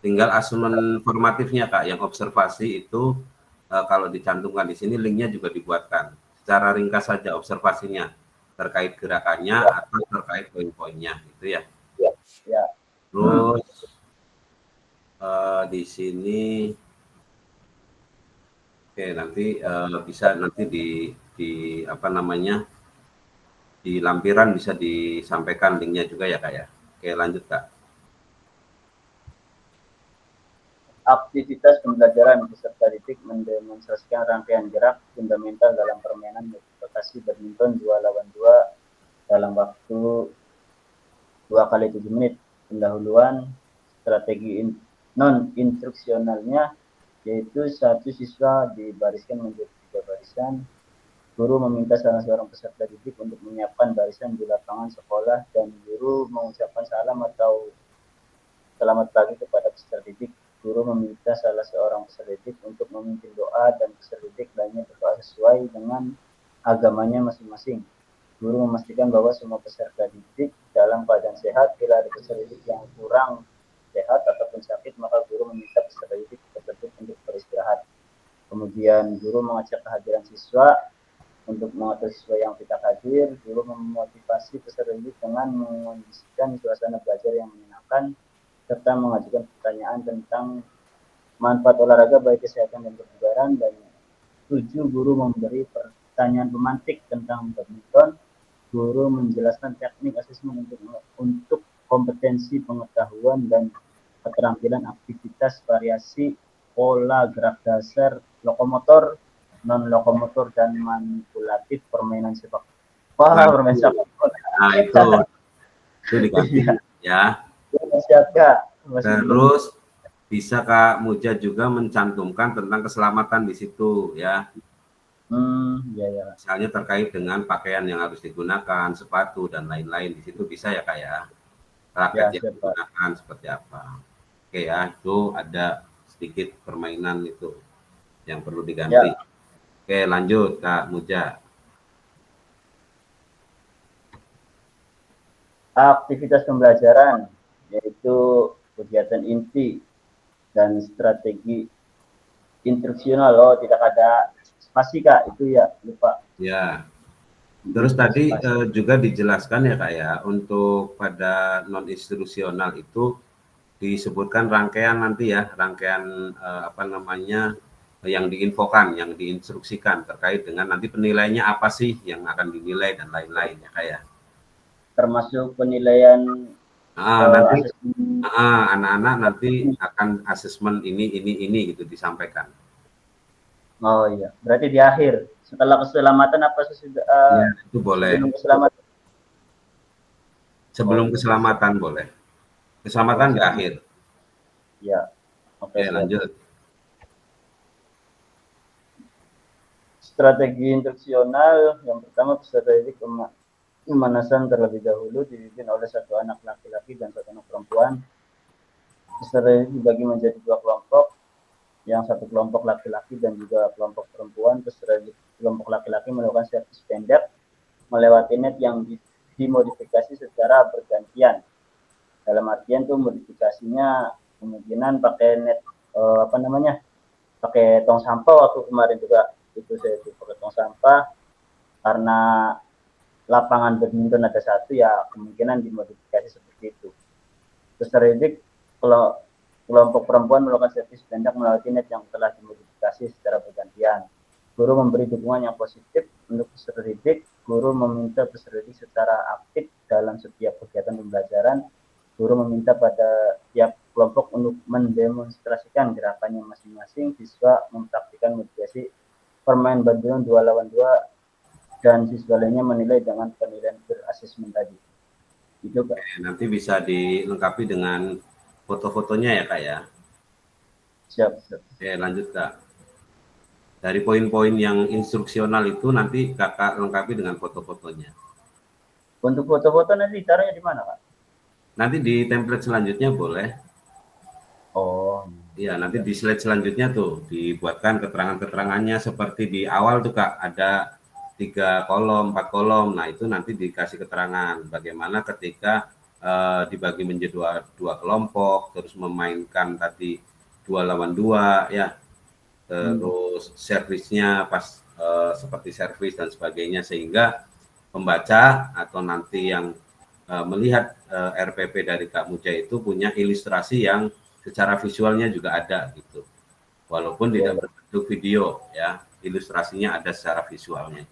Tinggal asesmen formatifnya Kak, yang observasi itu kalau dicantumkan di sini linknya juga dibuatkan. Secara ringkas saja observasinya terkait gerakannya atau terkait poin-poinnya gitu ya. Ya. Terus di sini oke, nanti bisa nanti di apa namanya di lampiran bisa disampaikan linknya juga ya Kak ya. Oke, lanjut Kak. Aktivitas pembelajaran peserta didik mendemonstrasikan rangkaian gerak fundamental dalam permainan multiplikasi badminton 2 lawan 2 dalam waktu 2 kali 7 menit. Pendahuluan strategi non instruksionalnya yaitu satu siswa dibariskan menjadi 3 barisan. Guru meminta salah seorang peserta didik untuk menyiapkan barisan di lapangan sekolah dan guru mengucapkan salam atau selamat pagi kepada peserta didik. Guru meminta salah seorang peserta didik untuk memimpin doa dan peserta didik lainnya berdoa sesuai dengan agamanya masing-masing. Guru memastikan bahwa semua peserta didik dalam keadaan sehat. Bila ada peserta didik yang kurang sehat ataupun sakit, maka guru meminta peserta didik tersebut untuk beristirahat. Kemudian guru mengecek kehadiran siswa. Untuk mengatur siswa yang tidak hadir, guru memotivasi peserta didik dengan mengondisikan suasana belajar yang menyenangkan serta mengajukan pertanyaan tentang manfaat olahraga baik kesehatan dan kebugaran. Dan 7, guru memberi pertanyaan pemantik tentang badminton. Guru menjelaskan teknik asesmen untuk kompetensi pengetahuan dan keterampilan aktivitas variasi pola gerak dasar lokomotor, non lokomotor dan manipulatif permainan sepak bola. Permainan sepak bola. Nah, itu dikasih ya. Siap, Kak. Terus bisa Kak Muja juga mencantumkan tentang keselamatan di situ ya. Ya. Misalnya terkait dengan pakaian yang harus digunakan, sepatu dan lain-lain, di situ bisa ya Kak ya. Raket yang digunakan seperti apa. Oke ya, itu ada sedikit permainan itu yang perlu diganti. Ya. Oke, lanjut Kak Muja. Aktivitas pembelajaran yaitu kegiatan inti dan strategi instruksional. Oh, tidak ada spasi Kak, itu ya lupa. Ya. Terus tadi juga dijelaskan ya Kak ya, untuk pada non instruksional itu disebutkan rangkaian nanti ya, rangkaian yang diinfokan, yang diinstruksikan terkait dengan nanti penilaiannya apa sih yang akan dinilai dan lain-lain ya Kak ya. Termasuk penilaian nanti anak-anak nanti akan asesmen ini gitu disampaikan. Oh iya, berarti di akhir setelah keselamatan apa sesudah? Ya, itu boleh. Sebelum keselamatan. Sebelum keselamatan boleh. Keselamatan di akhir. Ya. Oke, lanjut. Strategi instruksional yang pertama peserta didik pemanasan terlebih dahulu dipimpin oleh satu anak laki-laki dan satu anak perempuan. Peserta didik dibagi menjadi 2 kelompok, yang satu kelompok laki-laki dan juga kelompok perempuan. Peserta didik kelompok laki-laki melakukan servis pendek melewati net yang dimodifikasi secara bergantian. Dalam artian tuh modifikasinya kemungkinan pakai net pakai tong sampah. Waktu kemarin juga itu saya pakai tong sampah karena lapangan badminton ada satu ya, kemungkinan dimodifikasi seperti itu. Peserta didik kalau kelompok perempuan melakukan servis pendek melewati net yang telah dimodifikasi secara bergantian. Guru memberi dukungan yang positif untuk peserta didik. Guru meminta peserta didik secara aktif dalam setiap kegiatan pembelajaran. Guru meminta pada tiap kelompok untuk mendemonstrasikan gerakannya masing-masing. Siswa mempraktikkan mediasi permain badminton 2 lawan 2 dan siswa lainnya menilai dengan penilaian berasesmen tadi. Itu Kak. Nanti bisa dilengkapi dengan foto-fotonya ya Kak ya. Siap. Oke, lanjut Kak. Dari poin-poin yang instruksional itu nanti Kakak lengkapi dengan foto-fotonya. Untuk foto-foto nanti taruhnya di mana Kak? Nanti di template selanjutnya boleh. Oh. Iya, nanti di slide selanjutnya tuh dibuatkan keterangan-keterangannya seperti di awal tuh Kak, ada 3 kolom, 4 kolom. Nah, itu nanti dikasih keterangan bagaimana ketika dibagi menjadi dua kelompok, terus memainkan tadi 2 lawan 2 ya. Terus servisnya pas seperti servis dan sebagainya, sehingga pembaca atau nanti yang melihat RPP dari Kak Muja itu punya ilustrasi yang secara visualnya juga ada gitu. Walaupun tidak berbentuk video ya, ilustrasinya ada secara visualnya.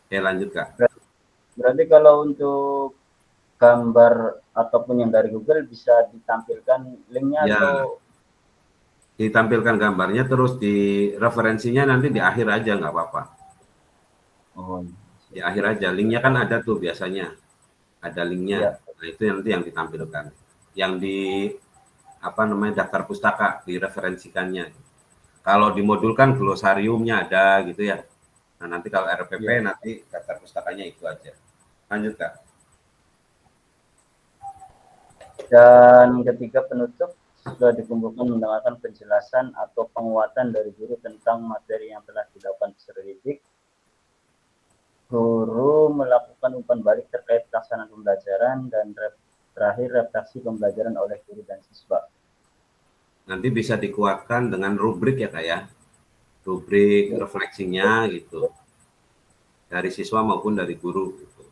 Oke, lanjut Kak. Berarti kalau untuk gambar ataupun yang dari Google bisa ditampilkan linknya ya, atau ditampilkan gambarnya, terus di referensinya nanti di akhir aja, nggak apa-apa. Oh, Di akhir aja, linknya kan ada tuh biasanya, ada linknya. iya. Nah itu nanti yang ditampilkan, yang di apa namanya daftar pustaka direferensikannya. Kalau di modul kan glosariumnya ada gitu ya. Nah nanti kalau RPP Iya. nanti daftar pustakanya itu aja. Lanjut Kak. Dan ketiga, penutup sudah dikumpulkan mendengarkan penjelasan atau penguatan dari guru tentang materi yang telah dilakukan peserta didik. Guru melakukan umpan balik terkait pelaksanaan pembelajaran dan terakhir refleksi pembelajaran oleh guru dan siswa. Nanti bisa dikuatkan dengan rubrik ya Kak ya. Rubrik refleksinya gitu. Dari siswa maupun dari guru gitu.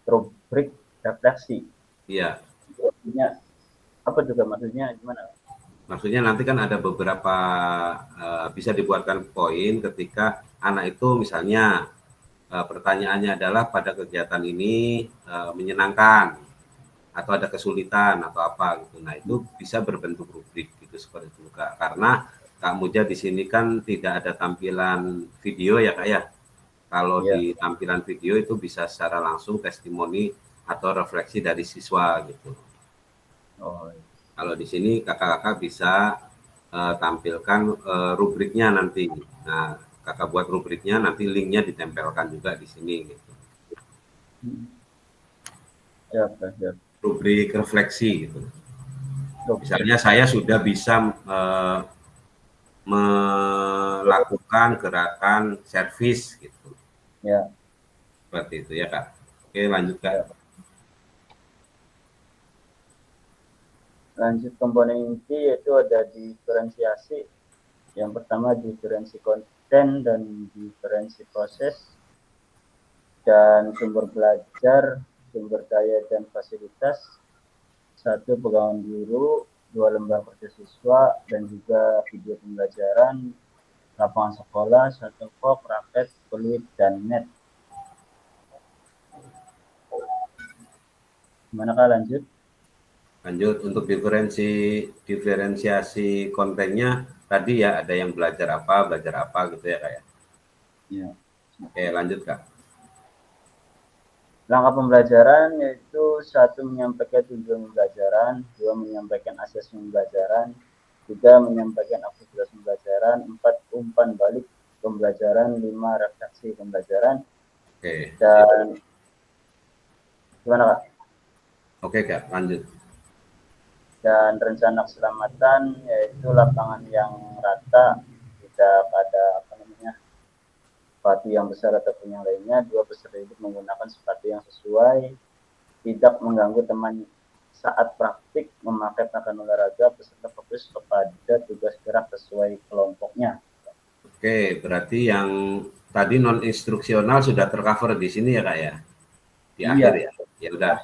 Rubrik refleksi. Iya. Maksudnya apa juga maksudnya gimana? Maksudnya nanti kan ada beberapa bisa dibuatkan poin ketika anak itu misalnya pertanyaannya adalah pada kegiatan ini menyenangkan atau ada kesulitan atau apa gitu. Nah itu bisa berbentuk rubrik gitu seperti itu Kak. Karena Kak Muja di sini kan tidak ada tampilan video ya Kak ya. Kalau di tampilan video itu bisa secara langsung testimoni atau refleksi dari siswa gitu. Oh, kalau di sini kakak-kakak bisa tampilkan rubriknya nanti. Nah, kakak buat rubriknya, nanti linknya ditempelkan juga di sini gitu. Rubrik refleksi gitu. Misalnya saya sudah bisa melakukan gerakan servis gitu. Ya. Seperti itu ya Kak. Oke, lanjut Kak. Lanjut komponen inti yaitu ada diferensiasi. Yang pertama diferensi konten dan diferensi proses, dan sumber belajar, sumber daya dan fasilitas, 1 pegangan guru, 2 lembar kerja siswa, dan juga video pembelajaran, lapangan sekolah, 1 kok, raket, peluit, dan net. Gimana Kak, lanjut? Lanjut untuk diferensiasi kontennya tadi ya, ada yang belajar apa gitu ya Kak ya. Iya. Oke, lanjut Kak. Langkah pembelajaran yaitu 1 menyampaikan tujuan pembelajaran, 2 menyampaikan asesmen pembelajaran, 3 menyampaikan aktivitas pembelajaran, 4 umpan balik pembelajaran, 5 refleksi pembelajaran. Oke. Dan gimana Kak? Oke Kak, lanjut. Dan rencana keselamatan yaitu lapangan yang rata, tidak ada sepatu yang besar ataupun yang lainnya. 2 peserta didik menggunakan sepatu yang sesuai, tidak mengganggu teman saat praktik, memakai pakaian olahraga, peserta fokus kepada tugas gerak sesuai kelompoknya. Oke, berarti yang tadi non instruksional sudah tercover di sini ya Kak ya, di akhir ya. Ya udah,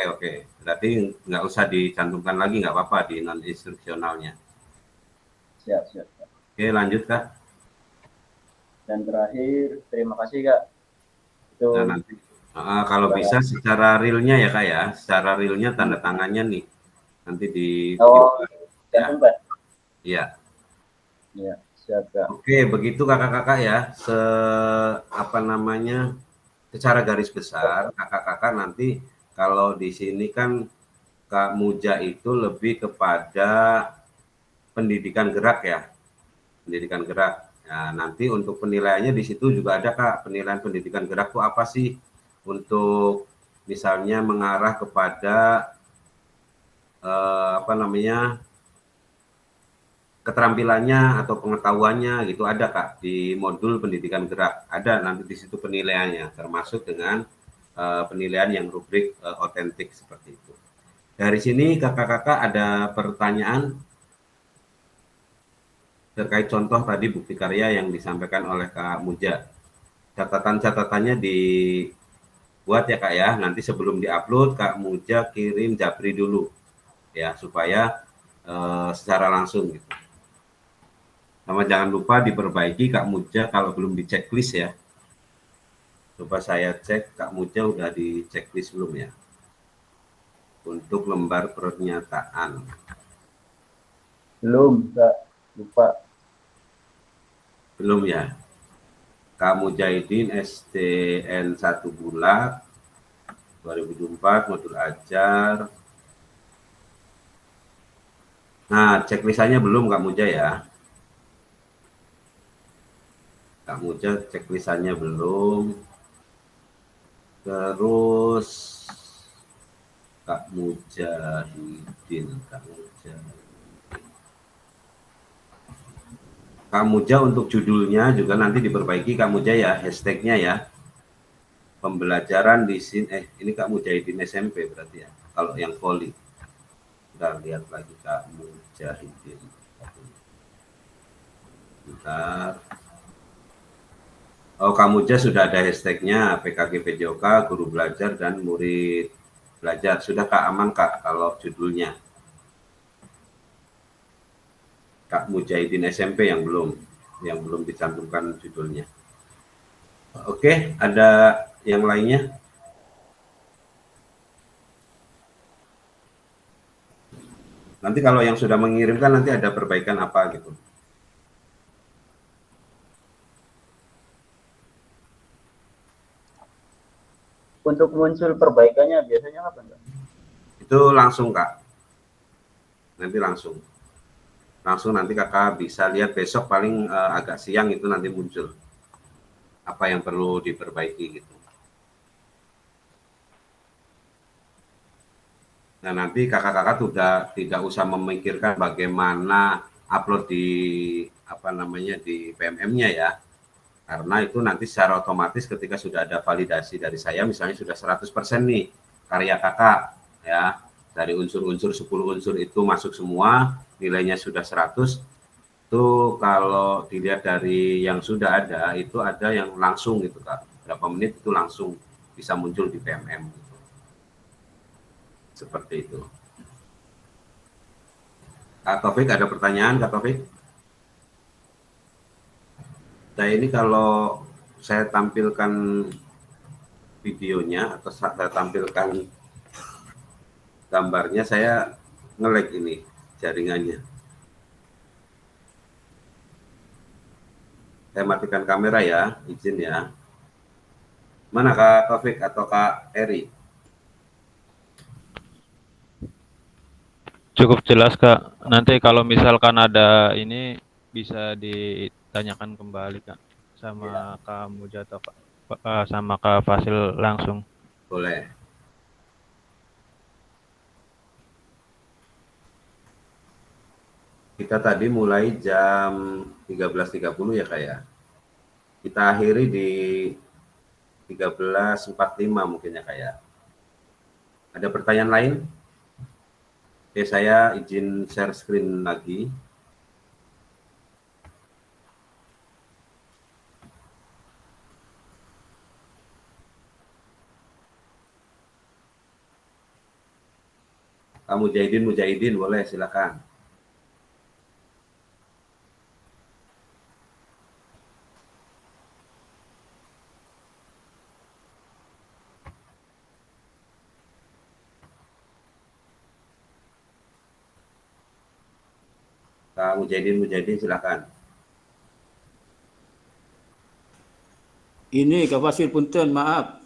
oke. Berarti nggak usah dicantumkan lagi, nggak apa-apa di non instruksionalnya. Siap. Oke, lanjut Kak. Dan terakhir, terima kasih Kak. Itu nah, nanti kalau bisa secara realnya ya Kak ya, secara realnya tanda tangannya nih nanti di ya. Iya. Ya, siap Kak. Oke, begitu kakak-kakak ya, secara garis besar kakak-kakak nanti kalau di sini kan Kak Muja itu lebih kepada pendidikan gerak ya, pendidikan gerak. Nah, nanti untuk penilaiannya di situ juga ada Kak, penilaian pendidikan gerak itu apa sih, untuk misalnya mengarah kepada keterampilannya atau pengetahuannya gitu, ada Kak di modul pendidikan gerak, ada nanti di situ penilaiannya, termasuk dengan penilaian yang rubrik otentik seperti itu. Dari sini kakak-kakak ada pertanyaan terkait contoh tadi bukti karya yang disampaikan oleh Kak Muja. Catatan-catatannya dibuat ya Kak ya, nanti sebelum diupload Kak Muja kirim japri dulu ya, supaya secara langsung gitu. Sama jangan lupa diperbaiki Kak Muja kalau belum di checklist ya. Coba saya cek Kak Muja udah di checklist belum ya, untuk lembar pernyataan. Belum, Kak. Lupa. Belum ya. Kak Mujahidin STN 1 Bulak 2024 modul ajar. Nah, checklistannya belum Kak Muja ya. Kak Muja checklistannya belum. Terus Kak Mujahidin, Kak Muja untuk judulnya juga nanti diperbaiki Kak Muja ya, hashtagnya ya. Pembelajaran di sini, ini Kak Mujahidin SMP berarti ya, kalau yang voli. Kita lihat lagi Kak Mujahidin. Bentar. Oh, Kak Muja sudah ada hashtagnya, PKG PJOK, guru belajar dan murid belajar. Sudah Kak, aman Kak kalau judulnya. Kak Mujahidin SMP yang belum dicantumkan judulnya. Oke, ada yang lainnya? Nanti kalau yang sudah mengirimkan nanti ada perbaikan apa gitu. Untuk muncul perbaikannya biasanya apa, Kak? Itu langsung Kak. Nanti langsung nanti Kakak bisa lihat besok paling agak siang itu nanti muncul. Apa yang perlu diperbaiki gitu. Nah, nanti kakak-kakak sudah tidak usah memikirkan bagaimana upload di di PMM-nya ya. Karena itu nanti secara otomatis ketika sudah ada validasi dari saya, misalnya sudah 100% nih karya kakak ya, dari unsur-unsur 10 unsur itu masuk semua, nilainya sudah 100, itu kalau dilihat dari yang sudah ada, itu ada yang langsung gitu Kak, berapa menit itu langsung bisa muncul di PMM gitu. Seperti itu. Kak Taufik, ada pertanyaan Kak Taufik? Nah, ini kalau saya tampilkan videonya atau saya tampilkan gambarnya, saya nge-lag ini jaringannya. Saya matikan kamera ya, izin ya. Mana Kak Taufik atau Kak Eri? Cukup jelas Kak. Nanti kalau misalkan ada ini bisa ditanyakan kembali Kak sama Kak Muja atau sama Kak Fasil langsung. Boleh. Kita tadi mulai jam 13.30 ya Kak ya. Kita akhiri di 13.45 mungkin ya Kak ya. Ada pertanyaan lain? Oke, saya izin share screen lagi. Kamu Mujahidin boleh silakan. Kak Mujahidin silakan. Ini Kak Fasil punten, maaf.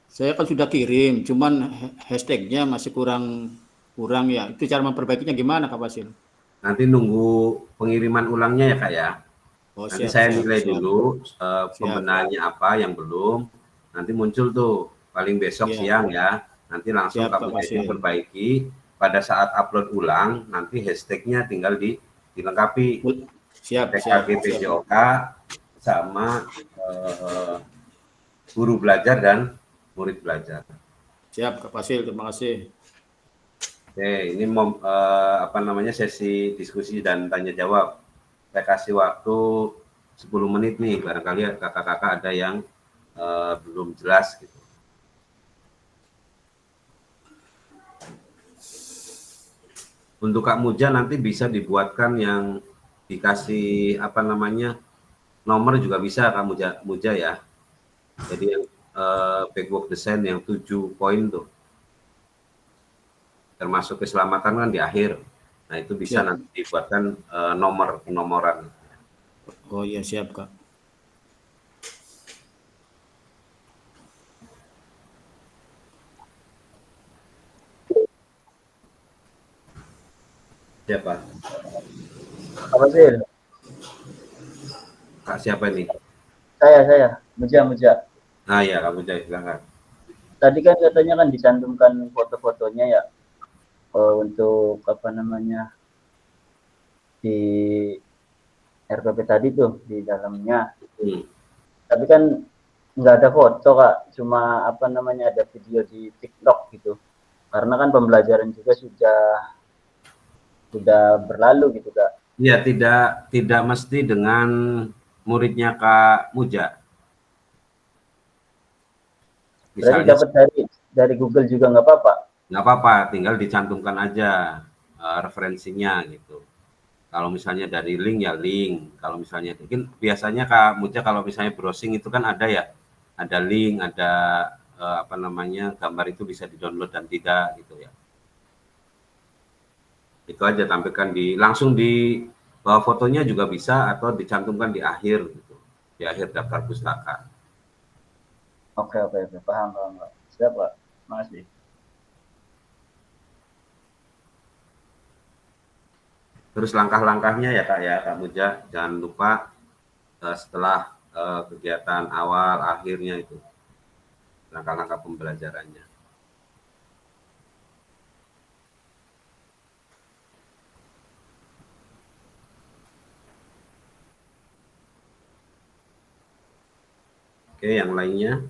Saya kan sudah kirim, cuman hashtagnya masih kurang ya. Itu cara memperbaikinya gimana Kak Fasil? Nanti nunggu pengiriman ulangnya ya Kak ya. Oh, Nanti siap, saya siap, nilai siap. dulu pembenahannya apa yang belum. Nanti muncul tuh paling besok siang ya. Nanti langsung Siap, Kak Mujahidin perbaiki. Pada saat upload ulang, nanti hashtagnya tinggal dilengkapi. Siap, PKG PJOK sama guru belajar dan murid belajar. Siap Kak Fasil, terima kasih. Oke, ini sesi diskusi dan tanya jawab. Saya kasih waktu 10 menit nih, barangkali kakak-kakak ada yang belum jelas gitu. Untuk Kak Muja nanti bisa dibuatkan yang dikasih nomor juga bisa Kak Muja ya. Jadi yang backwork design yang 7 poin tuh. Termasuk keselamatan kan di akhir. Nah, itu bisa Siap. nanti dibuatkan penomoran. Oh iya, siap Kak. Siapa? Apa sih? Kak siapa ini? Saya. Muja. Nah ya, kamu jadi silakan. Tadi kan katanya kan dicantumkan foto-fotonya ya, untuk apa namanya di RPP tadi tuh di dalamnya. Tapi kan nggak ada foto Kak, cuma apa namanya ada video di TikTok gitu. Karena kan pembelajaran juga sudah berlalu gitu Kak. Iya, tidak mesti dengan muridnya Kak Muja. Berarti Misalnya dapat dari Google juga nggak apa-apa. nggak apa-apa, tinggal dicantumkan aja referensinya gitu. Kalau misalnya dari link ya link. Kalau misalnya mungkin biasanya Kak Muja kalau misalnya browsing itu kan ada ya, ada link, ada apa namanya gambar itu bisa di-download dan tidak gitu ya. Itu aja tampilkan langsung di bawah fotonya juga bisa atau dicantumkan di akhir gitu, di akhir daftar pustaka. Oke, paham Pak. Siap Pak, makasih. Terus langkah-langkahnya ya Kak Muja, jangan lupa setelah kegiatan awal akhirnya itu langkah-langkah pembelajarannya. Oke, yang lainnya.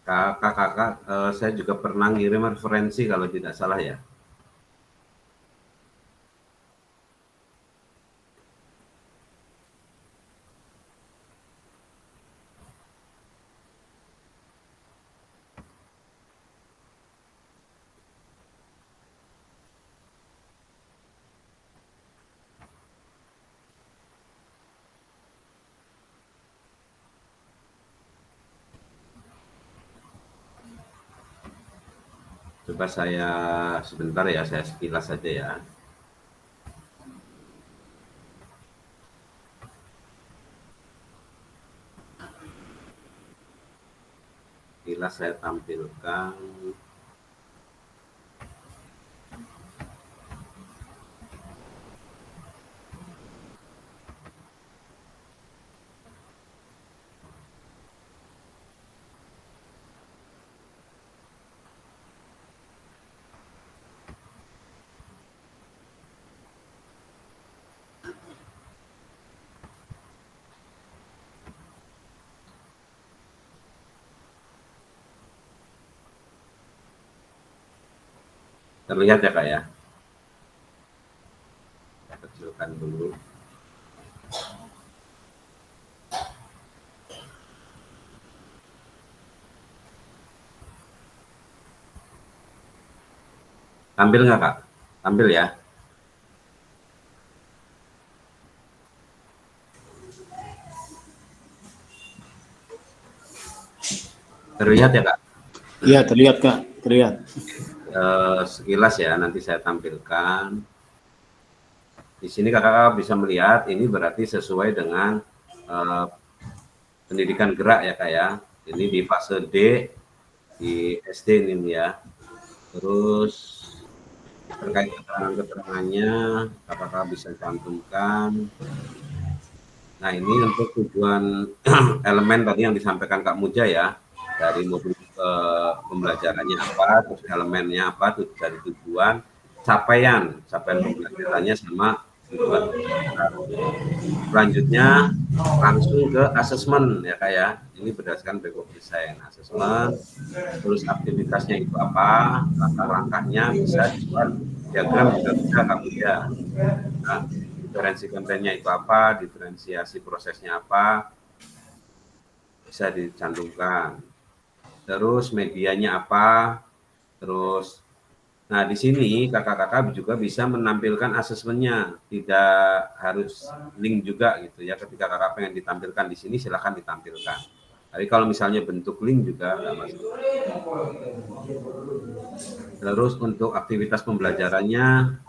Kakak, saya juga pernah ngirim referensi kalau tidak salah ya. Coba saya sebentar ya, saya sekilas saja ya. Sekilas saya tampilkan. Terlihat ya Kak ya? Saya kecilkan dulu. Tampil nggak Kak? Tampil ya? Terlihat ya Kak? Iya, terlihat Kak, terlihat. Sekilas ya, nanti saya tampilkan. Di sini kakak bisa melihat ini berarti sesuai dengan pendidikan gerak ya Kak ya. Ini di fase D di SD ini ya. Terus terkait keterangan-keterangannya, apakah bisa cantumkan. Nah ini untuk tujuan elemen tadi yang disampaikan Kak Muja ya, dari modul pembelajarannya apa, terus elemennya apa, dari tujuan, capaian pembelajarannya sama tujuan. Selanjutnya langsung ke asesmen ya Kak ya, ini berdasarkan back of design asesmen, terus aktivitasnya itu apa, langkah-langkahnya bisa dibuat diagram juga bisa Kak Muja. Nah, diferensi kontennya itu apa, diferensiasi prosesnya apa, bisa dicantumkan. Terus medianya apa, terus, nah di sini kakak-kakak juga bisa menampilkan asesmennya, tidak harus link juga gitu ya. Ketika kakak pengen ditampilkan di sini, silahkan ditampilkan. Tapi kalau misalnya bentuk link juga nggak masalah. Terus untuk aktivitas pembelajarannya,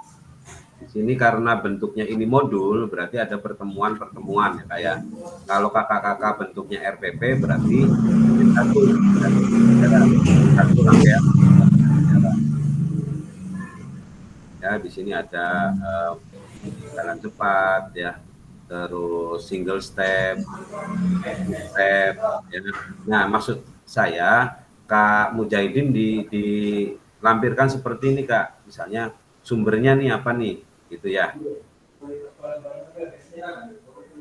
di sini karena bentuknya ini modul, berarti ada pertemuan-pertemuan ya kayak. Kalau kakak-kakak bentuknya RPP berarti satu rangkaian. Ya di sini ada jalan cepat ya, terus single step, ya. Nah maksud saya Kak Mujahidin dilampirkan seperti ini Kak, misalnya sumbernya nih apa nih gitu ya,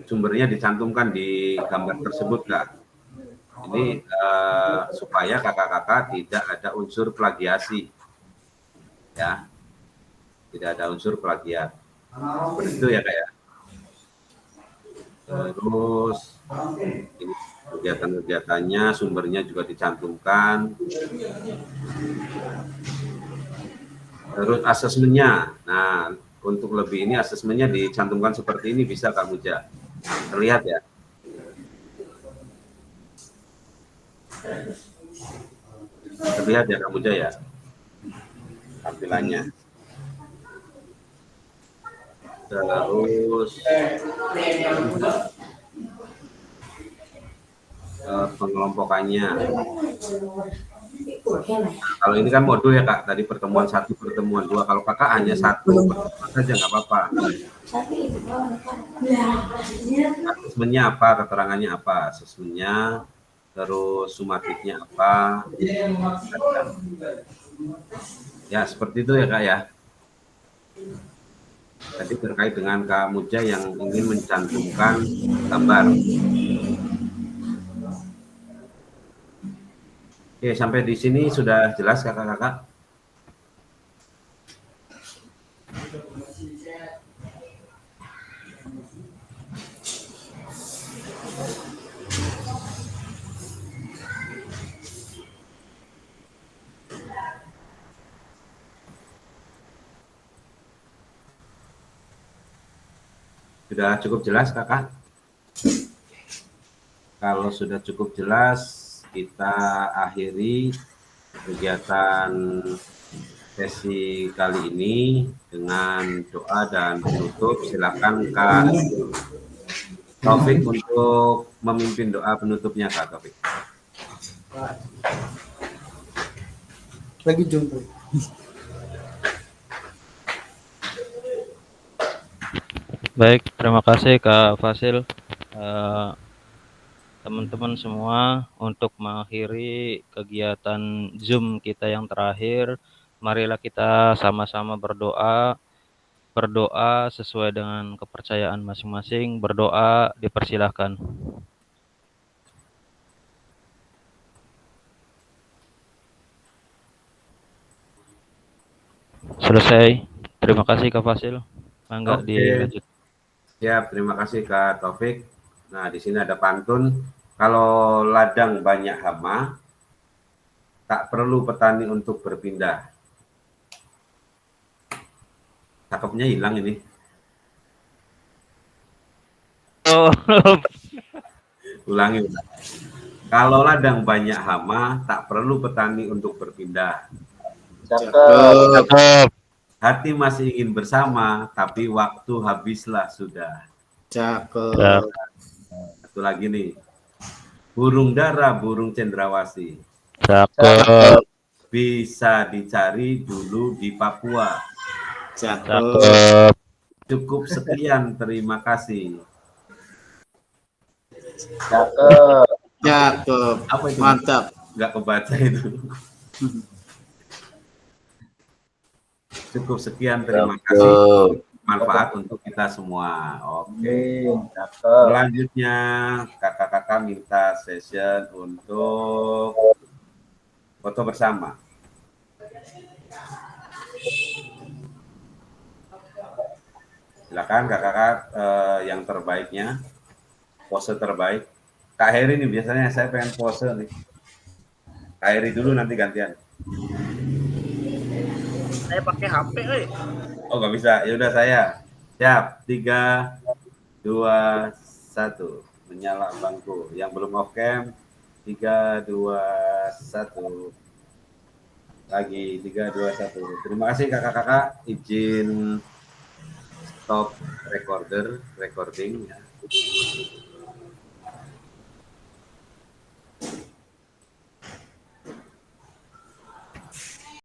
sumbernya dicantumkan di gambar tersebut Kak. Ini supaya kakak-kakak tidak ada unsur plagiasi ya, tidak ada unsur plagiat seperti itu ya Kak ya. Terus ini kegiatan-kegiatannya, sumbernya juga dicantumkan. Terus asesmennya, nah untuk lebih ini asesmennya dicantumkan seperti ini, bisa Kak Muja, terlihat ya. Terlihat ya Kak Muja ya tampilannya. Terus pengelompokannya. Kalau ini kan modul ya Kak, tadi pertemuan 1, pertemuan 2. Kalau kakak hanya 1 pertemuan saja nggak apa-apa. Asesmennya apa, keterangannya apa, asesmennya, terus sumatifnya apa. Ya seperti itu ya Kak ya. Tadi terkait dengan Kak Muja yang ingin mencantumkan gambar. Oke, sampai di sini sudah jelas kakak-kakak? Sudah cukup jelas kakak? Kalau sudah cukup jelas, kita akhiri kegiatan sesi kali ini dengan doa dan penutup. Silakan Kak Taufik untuk memimpin doa penutupnya Kak Taufik. Lagi jumpa. Baik, terima kasih Kak Fasil. Teman-teman semua, untuk mengakhiri kegiatan Zoom kita yang terakhir, marilah kita sama-sama berdoa. Berdoa sesuai dengan kepercayaan masing-masing. Berdoa dipersilahkan. Selesai. Terima kasih Kak Fasil. Mangga dilanjut. Siap, terima kasih Kak Taufik. Nah, di sini ada pantun. Kalau ladang banyak hama, tak perlu petani untuk berpindah. Cakepnya hilang ini. Oh. Ulangi. Kalau ladang banyak hama, tak perlu petani untuk berpindah. Cakep. Hati masih ingin bersama, tapi waktu habislah sudah. Cakep. Satu lagi nih. Burung dara, burung cendrawasih. Cakep. Bisa dicari dulu di Papua. Cakep. Cukup sekian, terima kasih. Cakep. Cakep. Apa itu? Mantap. Nggak kebaca itu. Cukup sekian, terima kasih. Manfaat untuk kita semua. Oke. Cakep. Selanjutnya kakak-kakak minta session untuk foto bersama. Silakan kakak-kakak yang terbaiknya, pose terbaik. Kak Heri nih biasanya saya pengen pose nih. Kak Heri dulu nanti gantian. Saya pakai HP, Oh nggak bisa, ya udah saya. Siap, 3, 2, 1. Menyala bangku. Yang belum off cam, 3, 2, 1. Lagi 3, 2, 1. Terima kasih kakak-kakak. Izin stop recording ya.